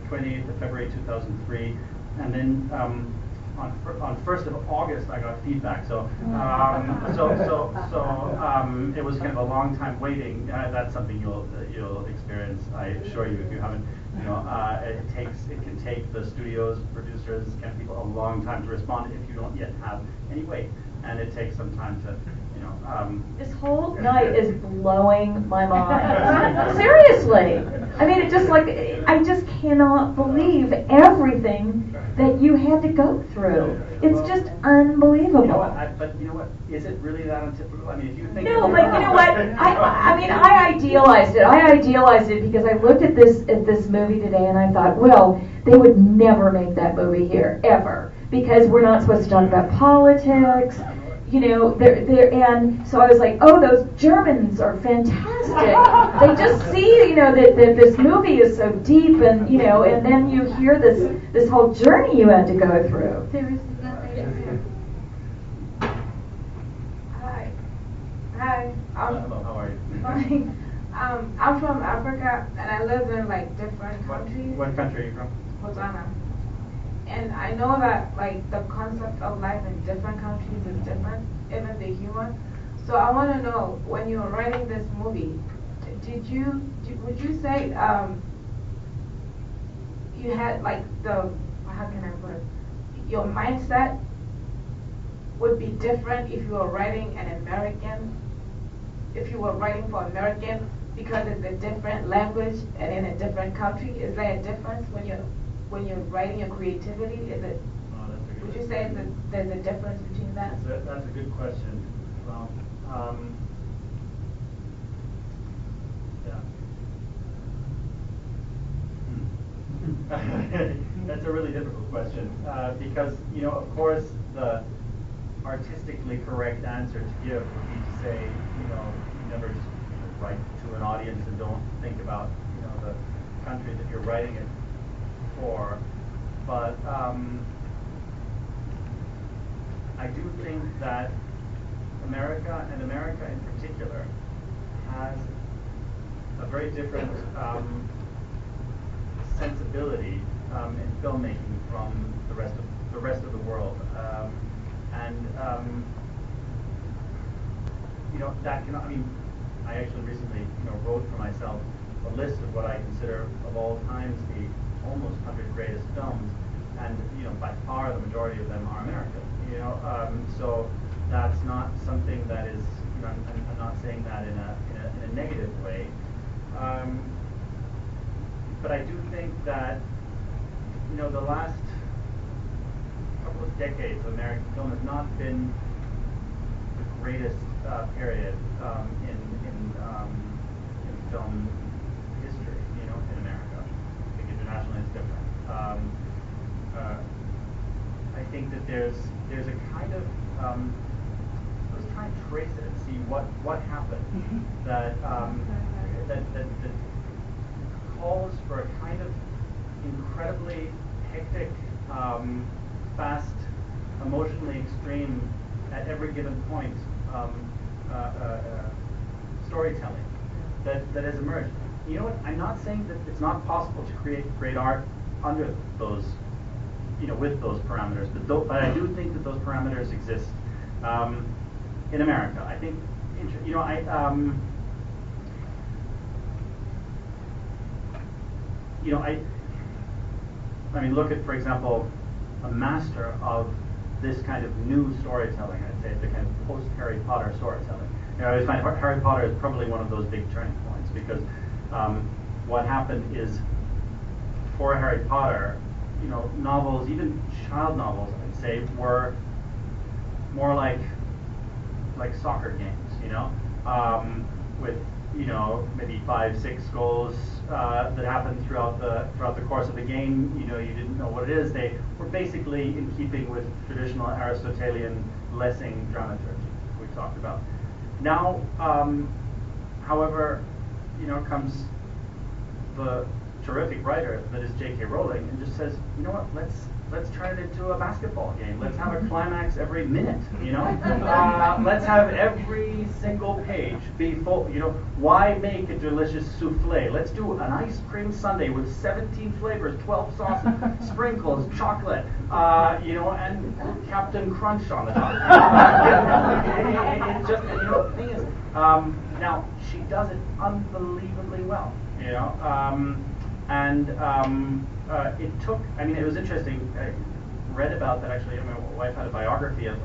28th of February 2003, and then on 1st of August I got feedback. So it was kind of a long time waiting. That's something you'll experience, I assure you, if you haven't. It can take the studios, producers, kind of people a long time to respond if you don't yet have any weight, and it takes some time to. This whole night is blowing my mind. Seriously. I mean, I just cannot believe everything that you had to go through. It's just unbelievable. But you know what? Is it really that untypical? I mean, if you think. No, but you know what? I idealized it. I idealized it because I looked at this movie today and I thought, well, they would never make that movie here ever because we're not supposed to talk about politics. And so I was like, oh, those Germans are fantastic. They just see, that this movie is so deep, and and then you hear this whole journey you had to go through. Hi. Hello, how are you? Fine. I'm from Africa, and I live in different countries. What country are you from? Botswana. And I know that the concept of life in different countries is different, even the humor. So I want to know, when you were writing this movie, would you say you had how can I put it? Your mindset would be different if you were writing if you were writing for American, because it's a different language and in a different country? Is there a difference when you're writing your creativity? Would you say that there's a difference between that? That's a good question. Well, yeah. That's a really difficult question because of course the artistically correct answer to give would be to say you never just write to an audience and don't think about the country that you're writing it for. But I do think that America, and America in particular, has a very different sensibility in filmmaking from the rest of the world, that can. I mean, I actually recently wrote for myself a list of what I consider of all times the almost 100 greatest films, and by far the majority of them are American. So that's not something that is. I'm not saying that in a negative way, but I do think that the last couple of decades of American film has not been the greatest period in film history. In America, I think internationally it's different. I think that there's a kind of let's try and trace it and see what happened that calls for a kind of incredibly hectic, fast, emotionally extreme at every given point storytelling that has emerged. You know what? I'm not saying that it's not possible to create great art under those, with those parameters, but I do think that those parameters exist in America. I think, I mean, look at, for example, a master of this kind of new storytelling. I'd say the kind of post-Harry Potter storytelling. I always find Harry Potter is probably one of those big turning points because what happened is, for Harry Potter, novels, even child novels, I'd say, were more like soccer games, with maybe 5-6 goals that happened throughout the course of the game. You didn't know what it is. They were basically in keeping with traditional Aristotelian Lessing dramaturgy we talked about. Now, however, comes the terrific writer that is J.K. Rowling and just says, you know what, let's turn it into a basketball game. Let's have a climax every minute, let's have every single page be full, why make a delicious souffle? Let's do an ice cream sundae with 17 flavors, 12 sauces, sprinkles, chocolate, and Captain Crunch on the top. It's just, the thing is, now, she does it unbelievably well, it took, it was interesting. I read about that actually. My wife had a biography of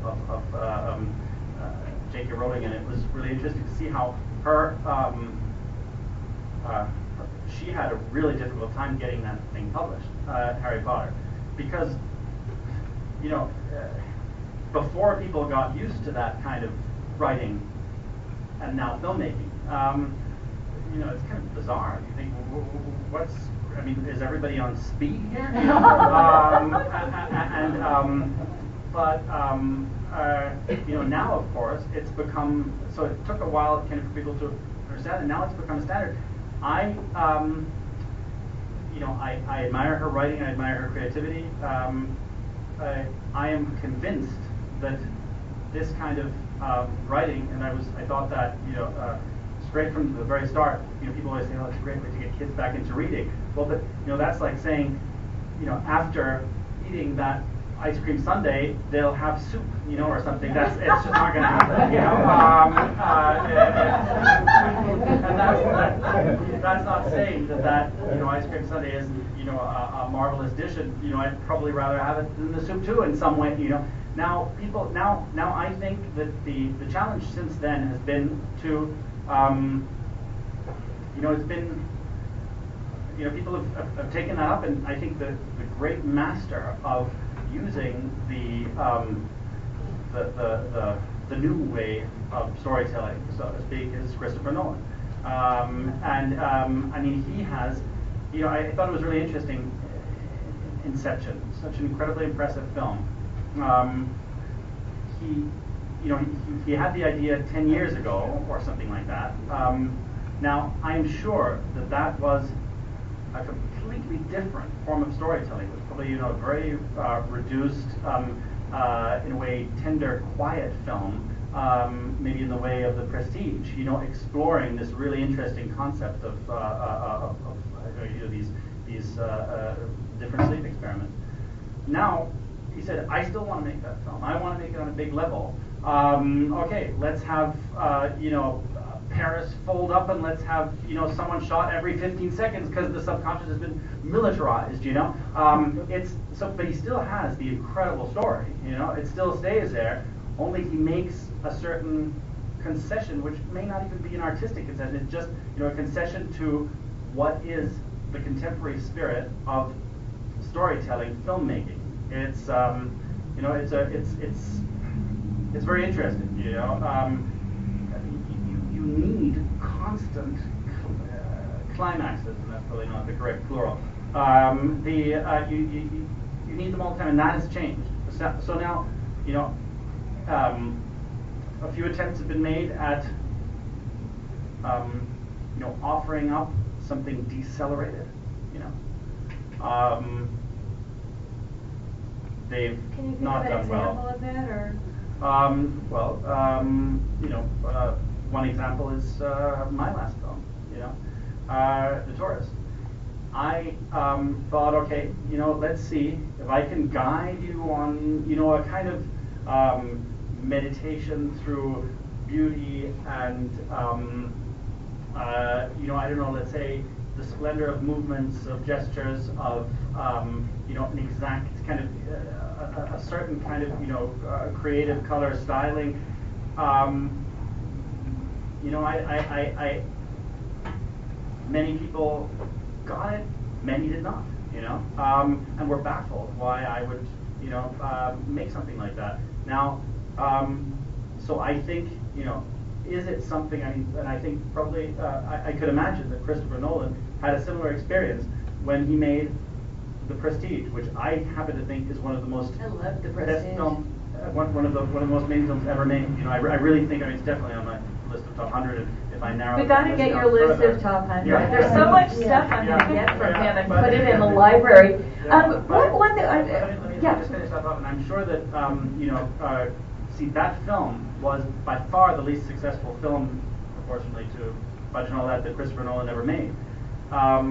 J.K. Rowling, and it was really interesting to see how she had a really difficult time getting that thing published, Harry Potter, because before people got used to that kind of writing and now filmmaking, it's kind of bizarre. You think, is everybody on speed here? Now of course it's become, so it took a while kind of for people to understand, and now it's become a standard. I admire her writing, I admire her creativity. I am convinced that this kind of writing, and I thought that, straight from the very start, people always say, oh, it's a great way to get kids back into reading. Well, but, that's like saying, after eating that ice cream sundae, they'll have soup, or something. It's just not going to happen, and that's not saying that ice cream sundae isn't, a marvelous dish, and, I'd probably rather have it than the soup too in some way, Now, I think that the challenge since then has been to, it's been, people have taken that up, and I think the great master of using the new way of storytelling, so to speak, is Christopher Nolan. He has, I thought it was really interesting. Inception, such an incredibly impressive film. He had the idea 10 years ago or something like that. Now, I'm sure that was a completely different form of storytelling. It was probably, very reduced, in a way, tender, quiet film, maybe in the way of The Prestige, exploring this really interesting concept of these different sleep experiments. Now, he said, I still want to make that film. I want to make it on a big level. Okay, let's have, Paris fold up, and let's have, someone shot every 15 seconds because the subconscious has been militarized, but he still has the incredible story, it still stays there, only he makes a certain concession, which may not even be an artistic concession, it's just, a concession to what is the contemporary spirit of storytelling, filmmaking. It's it's very interesting. You need constant climaxes, and that's probably not the correct plural. You need them all the time, and that has changed. So now, a few attempts have been made at offering up something decelerated. They've not done well. Can you give an example of that, or? one example is my last film, The Tourist. I thought, okay, let's see if I can guide you on, a kind of meditation through beauty and, I don't know, let's say the splendor of movements, of gestures, of, an exact kind of, a certain kind of, creative color styling. Many people got it, many did not, and were baffled why I would, make something like that. Now, so I think, is it something, and I think probably, I could imagine that Christopher Nolan had a similar experience when he made The Prestige, which I happen to think is one of the most I love The best Prestige. film, one of the most amazing films ever made. I really think, it's definitely on my list of top 100, and if I narrow We got to get your list of top 100. Yeah. There's so much stuff I'm going to get from him and put it in the library. One thing, Let me yeah. just finish that up, and I'm sure that see, that film was by far the least successful film, proportionally to budget and all that Christopher Nolan ever made. I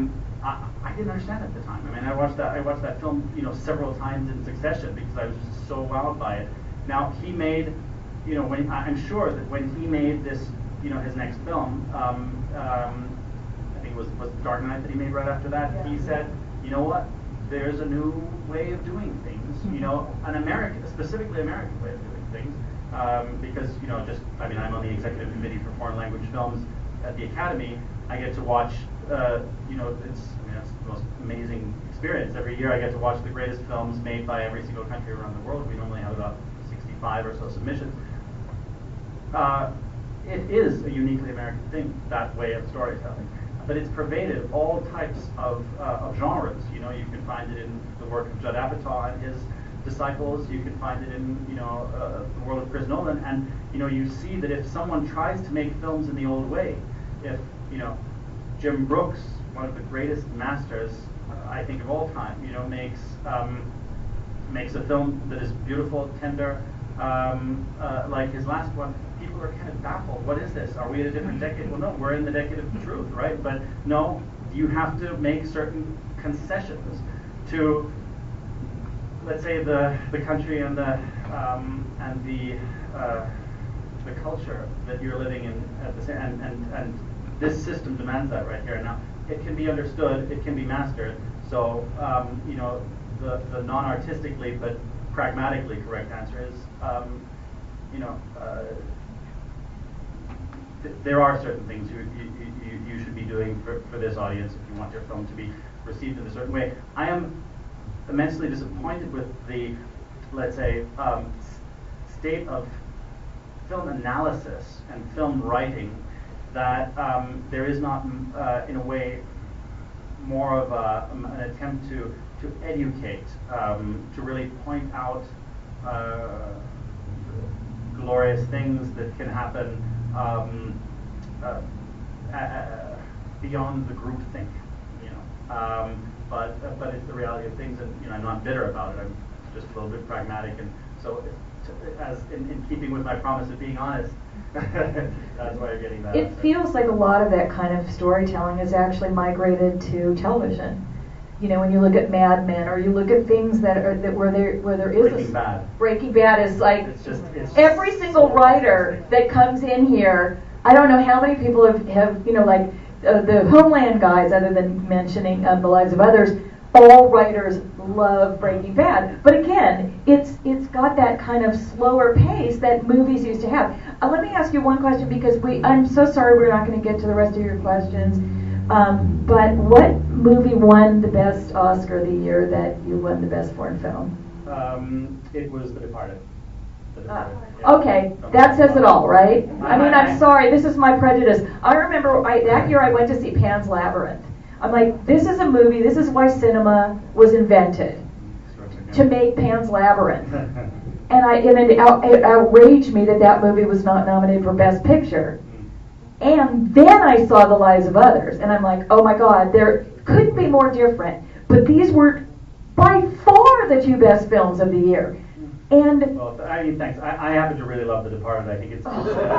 didn't understand it at the time. I watched that film, several times in succession because I was just so wowed by it. Now he made, when I'm sure that when he made this, his next film, I think it was Dark Knight that he made right after that. Yeah. He said, you know what? There's a new way of doing things. An American, specifically American way of doing things. Because I'm on the executive committee for foreign language films at the Academy. I get to watch. It's the most amazing experience. Every year I get to watch the greatest films made by every single country around the world. We normally have about 65 or so submissions. It is a uniquely American thing, that way of storytelling. But it's pervaded all types of genres. You can find it in the work of Judd Apatow and his disciples. You can find it in the world of Chris Nolan. And you see that if someone tries to make films in the old way, if Jim Brooks, one of the greatest masters, I think of all time, makes a film that is beautiful, tender, like his last one, people are kind of baffled. What is this? Are we in a different decade? Well, no, we're in the decade of truth, right? But no, you have to make certain concessions to, let's say, the country and the culture that you're living in at the same, and this system demands that right here. Now, it can be understood, it can be mastered. So, the non-artistically but pragmatically correct answer is, there are certain things you should be doing for this audience if you want your film to be received in a certain way. I am immensely disappointed with the, let's say, state of film analysis and film writing, that there is not, in a way, more of an attempt to educate, to really point out glorious things that can happen beyond the groupthink, but it's the reality of things, and I'm not bitter about it. I'm just a little bit pragmatic, and so as in keeping with my promise of being honest, that's why you're getting that. It feels like a lot of that kind of storytelling has actually migrated to television. When you look at Mad Men, or you look at things where there is Breaking Bad. Breaking Bad is like it's just every single writer that comes in here. I don't know how many people have the Homeland guys, other than mentioning The Lives of Others. All writers love Breaking Bad, but again, it's got that kind of slower pace that movies used to have. Let me ask you one question, because I'm so sorry we're not going to get to the rest of your questions. But what movie won the best Oscar of the year that you won the best foreign film? It was The Departed. Okay, that says it all, right? I'm sorry, this is my prejudice. I remember that year I went to see Pan's Labyrinth. I'm like, this is a movie, this is why cinema was invented, to make Pan's Labyrinth. And it outraged me that movie was not nominated for Best Picture. And then I saw The Lives of Others, and I'm like, oh my God, there couldn't be more different. But these were by far the two best films of the year. And well, I mean, thanks. I happen to really love The Departed. I think it's. I was like,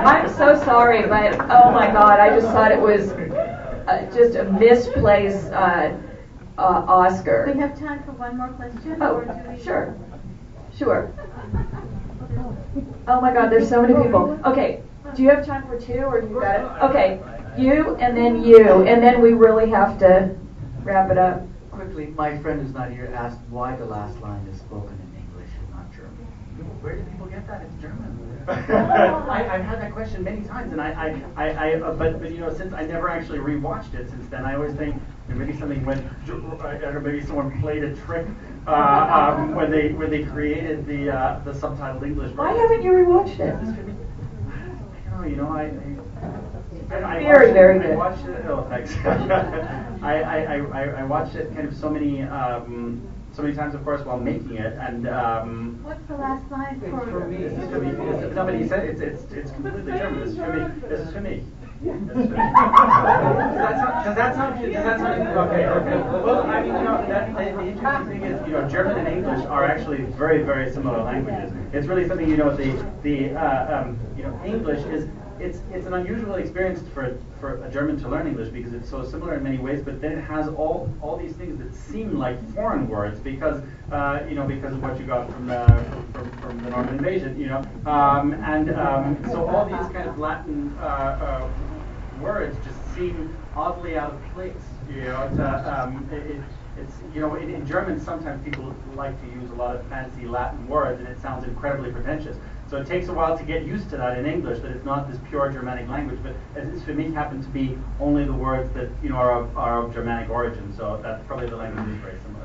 I'm so sorry, but oh my God, I just thought it was just a misplaced Oscar. We have time for one more question? Oh, or do we... Sure. Oh my God, there's so many people. Okay, do you have time for two, or do you got it? Okay, you, and then we really have to wrap it up. Quickly, my friend who's not here asked why the last line is spoken in English and not German. Where do people get that? It's German. I've had that question many times, and but you know, since I never actually rewatched it since then, I always think maybe something went, or maybe someone played a trick when they created the subtitled English version. Why haven't you rewatched it? I Very, very good. I watched it. Oh, thanks. I watched it kind of so many times, of course, while making it. And what's the last line for me? This is for me. Somebody said it's completely German. This is for me. This is for me. Does that sound okay? Well, I mean, the interesting thing is, German and English are actually very, very similar languages. It's really something, English is. It's an unusual experience for a German to learn English because it's so similar in many ways, but then it has all these things that seem like foreign words because because of what you got from the Norman invasion, so all these kind of Latin words just seem oddly out of place. In German sometimes people like to use a lot of fancy Latin words and it sounds incredibly pretentious. So it takes a while to get used to that in English, that it's not this pure Germanic language, but as for me happen to be only the words that are of Germanic origin. So that's probably the language is very similar.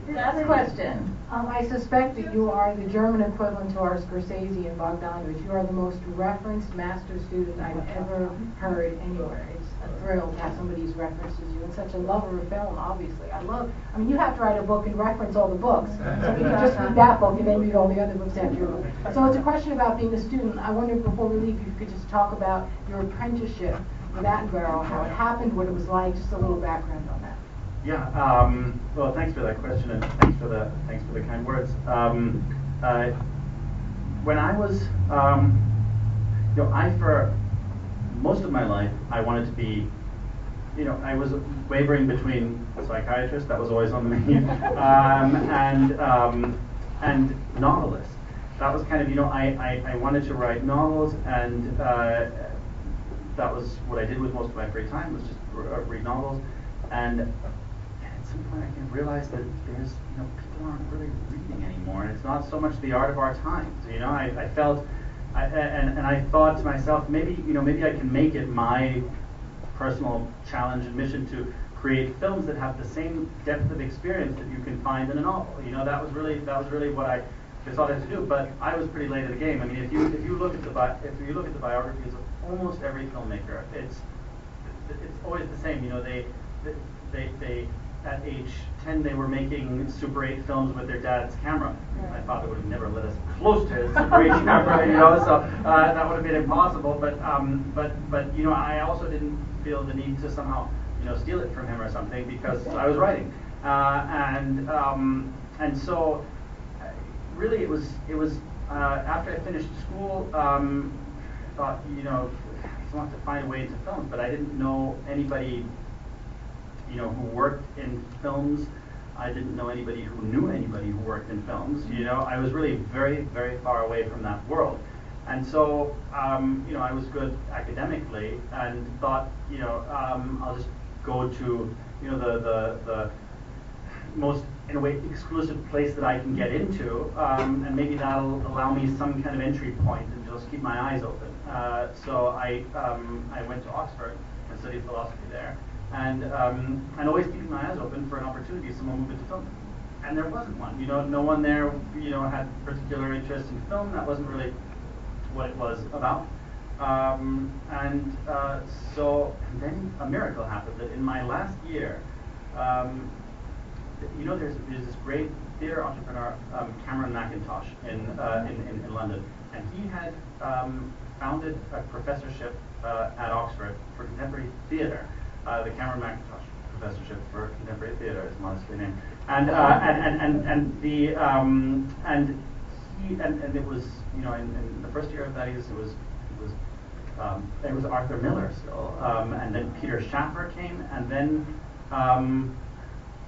Last question. I suspect that you are the German equivalent to our Scorsese and Bogdanovich. You are the most referenced master student I've ever heard anywhere. It's a thrill to have somebody who references you and such a lover of film, obviously. I mean, you have to write a book and reference all the books. So you can just read that book and then read all the other books after your book. So it's a question about being a student. I wonder, before we leave, if you could just talk about your apprenticeship with Attenborough, how it happened, what it was like, just a little background on that. Yeah. Well, thanks for that question, and thanks for the kind words. When I was, for most of my life, I wanted to be, I was wavering between psychiatrist, that was always on the menu, and novelist. That was kind of, I wanted to write novels, and that was what I did with most of my free time, was just read novels, and at some point I kind of realized that there's, people aren't really reading anymore, and it's not so much the art of our times. I felt, and I thought to myself, maybe I can make it my personal challenge and mission to create films that have the same depth of experience that you can find in a novel. That was really what I decided to do. But I was pretty late in the game. I mean, if you look at the biographies of almost every filmmaker, it's always the same. They at age 10 they were making Super 8 films with their dad's camera. My father would have never let us close to his Super 8 camera, so that would have been impossible. But I also didn't feel the need to somehow steal it from him or something because I was writing, and so really it was after I finished school, thought I just wanted to find a way into films, but I didn't know anybody who worked in films. I didn't know anybody who knew anybody who worked in films. I was really very, very far away from that world. And so, I was good academically and thought, I'll just go to, the most, in a way, exclusive place that I can get into, and maybe that'll allow me some kind of entry point and just keep my eyes open. So I went to Oxford and studied philosophy there. And always keeping my eyes open for an opportunity if someone moved into film. And there wasn't one. No one there, had particular interest in film. That wasn't really what it was about. So then a miracle happened that in my last year, there's this great theater entrepreneur, Cameron McIntosh in London, and he had founded a professorship at Oxford for contemporary theatre. The Cameron McIntosh professorship for contemporary theatre, it's modestly named, and it was, you know, in the first year of that, it was Arthur Miller still, and then Peter Schaffer came, and then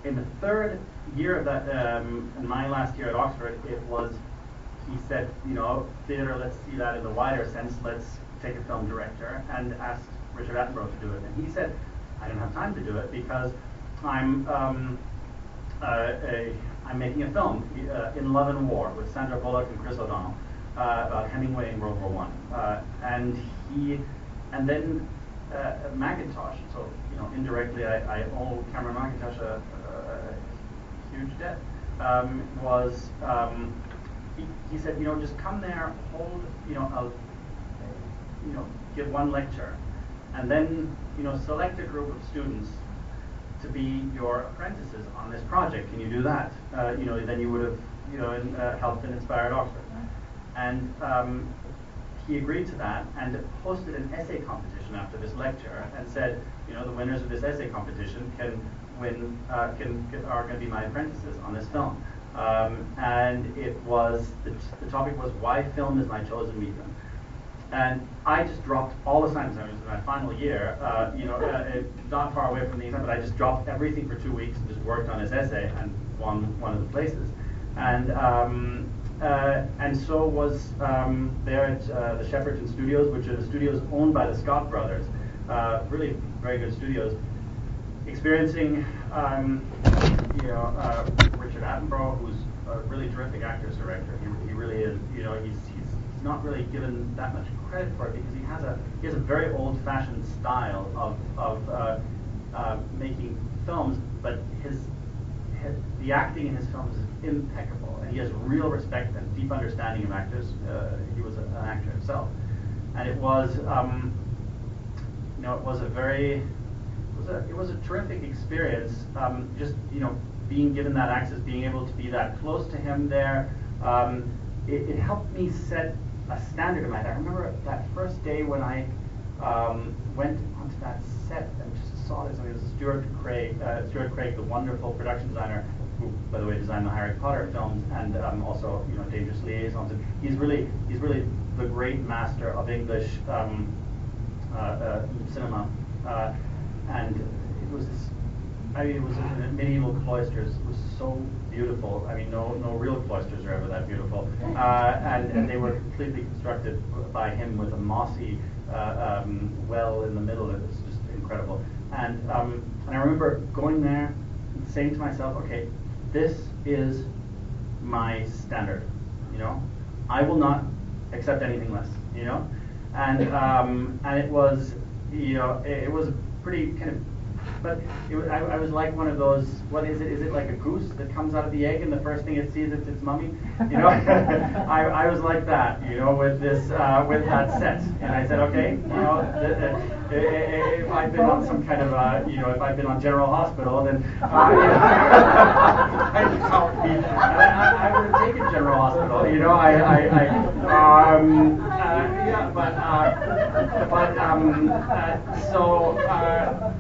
in the third year of that, in my last year at Oxford, he said, you know, theatre, let's see that in the wider sense, let's take a film director, and asked Richard Attenborough to do it. And he said, I don't have time to do it because I'm making a film, In Love and War, with Sandra Bullock and Chris O'Donnell, about Hemingway in World War I. And then Macintosh, so, you know, indirectly I owe Cameron Macintosh a huge debt, he said, you know, just come there, hold, you know, give one lecture, and then, you know, select a group of students to be your apprentices on this project. Can you do that? You know, then you would have, you know, helped and inspired Oxford. And he agreed to that and hosted an essay competition after this lecture and said, you know, the winners of this essay competition are going to be my apprentices on this film. And it was, the topic was why film is my chosen medium. And I just dropped all assignments. I was in my final year, you know, not far away from the exam, but I just dropped everything for 2 weeks and just worked on his essay and won one of the places. And so was there at the Shepperton Studios, which are the studios owned by the Scott brothers, really very good studios, experiencing, you know, Richard Attenborough, who's a really terrific actor-director. He really is. You know, he's not really given that much credit for it because he has a very old-fashioned style of making films, but the acting in his films is impeccable, and he has real respect and deep understanding of actors. He was an actor himself, and it was, you know, it was a terrific experience. Just, you know, being given that access, being able to be that close to him there, it helped me set a standard in my head. I remember that first day when I went onto that set and just saw this. I mean, it was Stuart Craig, the wonderful production designer, who, by the way, designed the Harry Potter films and also, you know, Dangerous Liaisons. And he's really the great master of English cinema. And it was this. I mean, it was in medieval cloisters. It was so beautiful. I mean, no real cloisters are ever that beautiful. And they were completely constructed by him with a mossy well in the middle. It was just incredible. And I remember going there and saying to myself, okay, this is my standard. You know, I will not accept anything less. You know, and it was, you know, it was pretty kind of. But I was like one of those, what is it? Is it like a goose that comes out of the egg and the first thing it sees is its mummy? You know, I was like that, you know, with this, with that set. And I said, okay, you know, if I'd been on some kind of, you know, if I'd been on General Hospital, then I would have taken General Hospital. You know,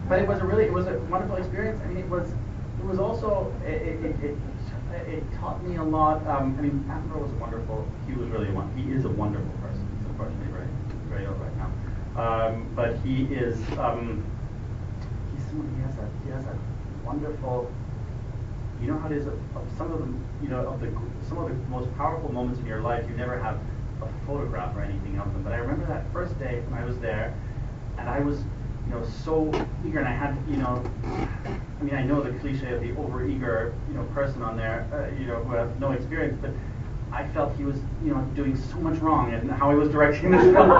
but it was it was a wonderful experience. I mean, it was also, it taught me a lot. I mean, Attenborough was wonderful. He is a wonderful person. He's unfortunately very ill right now. But he is, he has a wonderful, you know how it is, some of them, you know, some of the most powerful moments in your life, you never have a photograph or anything of them. But I remember that first day when I was there, and I was, you know, so eager, and I had, you know, I mean, I know the cliche of the over-eager, you know, person on there, you know, who have no experience, but I felt he was, you know, doing so much wrong in how he was directing this film.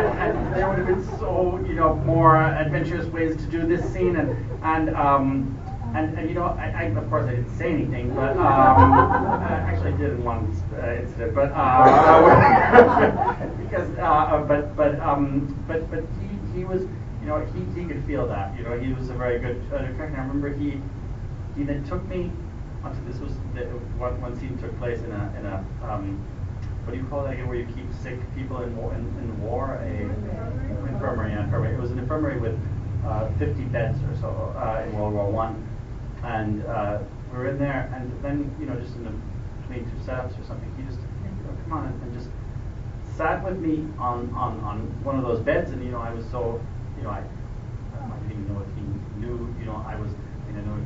and there would have been so, you know, more adventurous ways to do this scene, and you know, I of course I didn't say anything, but actually I did in one incident, but because but he was, you know, he could feel that, you know, he was a very good director. And I remember he then took me onto, this was one scene took place in a what do you call that again, where you keep sick people in war? Infirmary. Yeah, infirmary. It was an infirmary with 50 beds or so in World War One, and we were in there, and then just in between two setups or something, he just come on and just sat with me on one of those beds, and I was so I didn't even know if he knew I was. I know he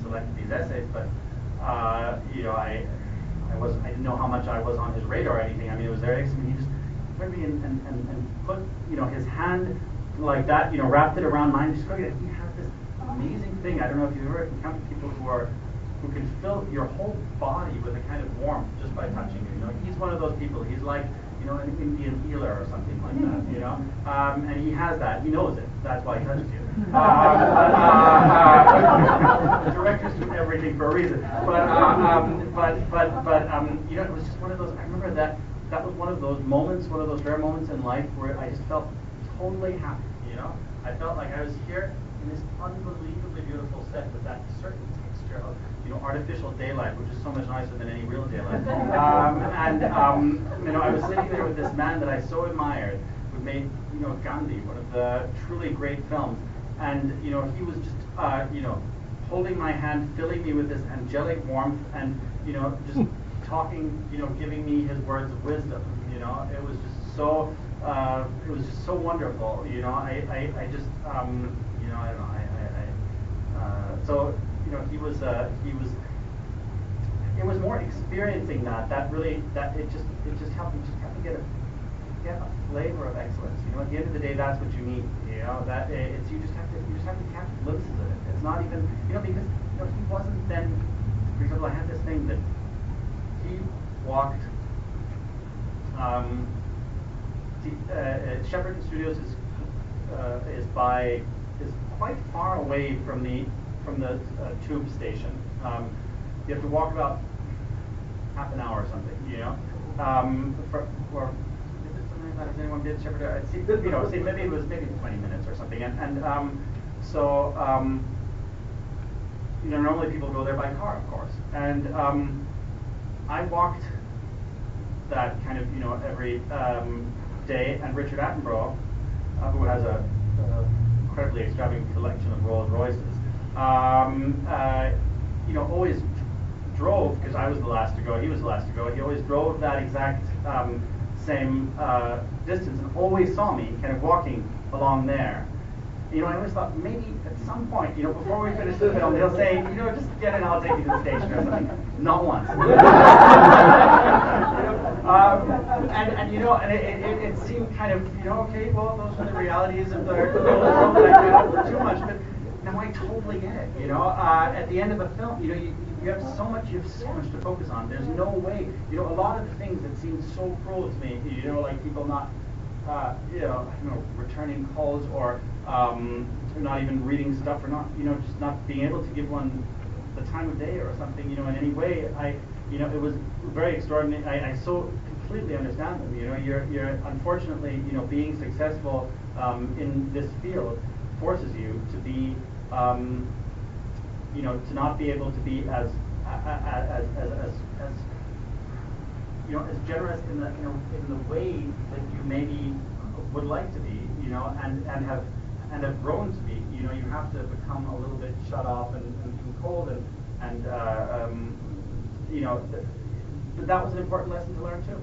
selected these essays, but I didn't know how much I was on his radar or anything. I mean, it was there next to me. He just put me and put his hand like that, wrapped it around mine. Just look at it. He has this amazing thing. I don't know if you've ever encountered people who can fill your whole body with a kind of warmth just by touching you. He's one of those people. He's like an Indian healer or something like that. And he has that. He knows it. That's why he touches you. Directors do everything for a reason. But it was just one of those. I remember that was one of those moments, one of those rare moments in life where I just felt totally happy. I felt like I was here in this unbelievably beautiful set with that certain texture of artificial daylight, which is so much nicer than any real daylight. I was sitting there with this man that I so admired, who made Gandhi, one of the truly great films, and he was just holding my hand, filling me with this angelic warmth, and just talking, giving me his words of wisdom. It was just so wonderful. I just I don't know. So he was it was more experiencing that really it just helped me get a flavor of excellence. At the end of the day, that's what you need. That it's you just have to catch glimpses of it. It's not even because he wasn't then. For example, I had this thing that he walked. Shepperton Studios is quite far away from the tube station. You have to walk about half an hour or something. Or is it something like that? Has anyone been to Shepperton? See, maybe it was 20 minutes or something. So normally people go there by car, of course. And I walked that kind of every day, and Richard Attenborough, who has a incredibly extravagant collection of Rolls Royces, always drove, because I was the last to go, he was the last to go, he always drove that exact same distance and always saw me kind of walking along there. I always thought maybe at some point, before we finish the film, he'll say, just get in, I'll take you to the station or something. Not once. And it seemed kind of, okay, well, those are the realities of the world that I can't offer too much, but now I totally get it. At the end of a film, you have so much to focus on. There's no way, a lot of the things that seem so cruel to me, like people not, returning calls or not even reading stuff or not, just not being able to give one the time of day or something, in any way. It was very extraordinary. I so completely understand them. You're unfortunately, being successful in this field forces you to be, to not be able to be as generous in the way that you maybe would like to be, and have grown to be. You have to become a little bit shut off and cold and but that was an important lesson to learn too.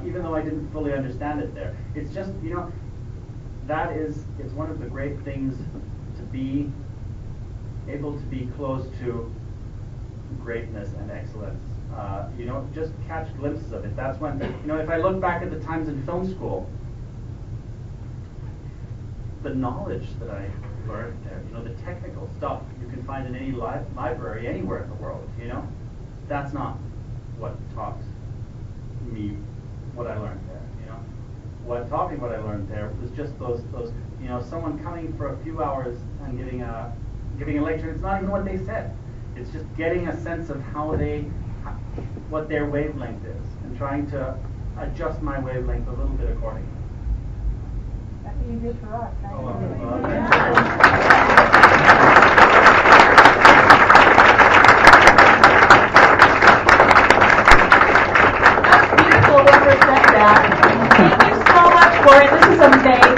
Even though I didn't fully understand it there, it's just it's one of the great things to be able to be close to greatness and excellence. Just catch glimpses of it. That's when, if I look back at the times in film school, the knowledge that I learned there, the technical stuff you can find in any library anywhere in the world, that's not what taught me what I learned there, What taught me what I learned there was just those someone coming for a few hours and giving a lecture. It's not even what they said. It's just getting a sense of what their wavelength is, and trying to adjust my wavelength a little bit accordingly. That's what you did for us. Florian, this is amazing.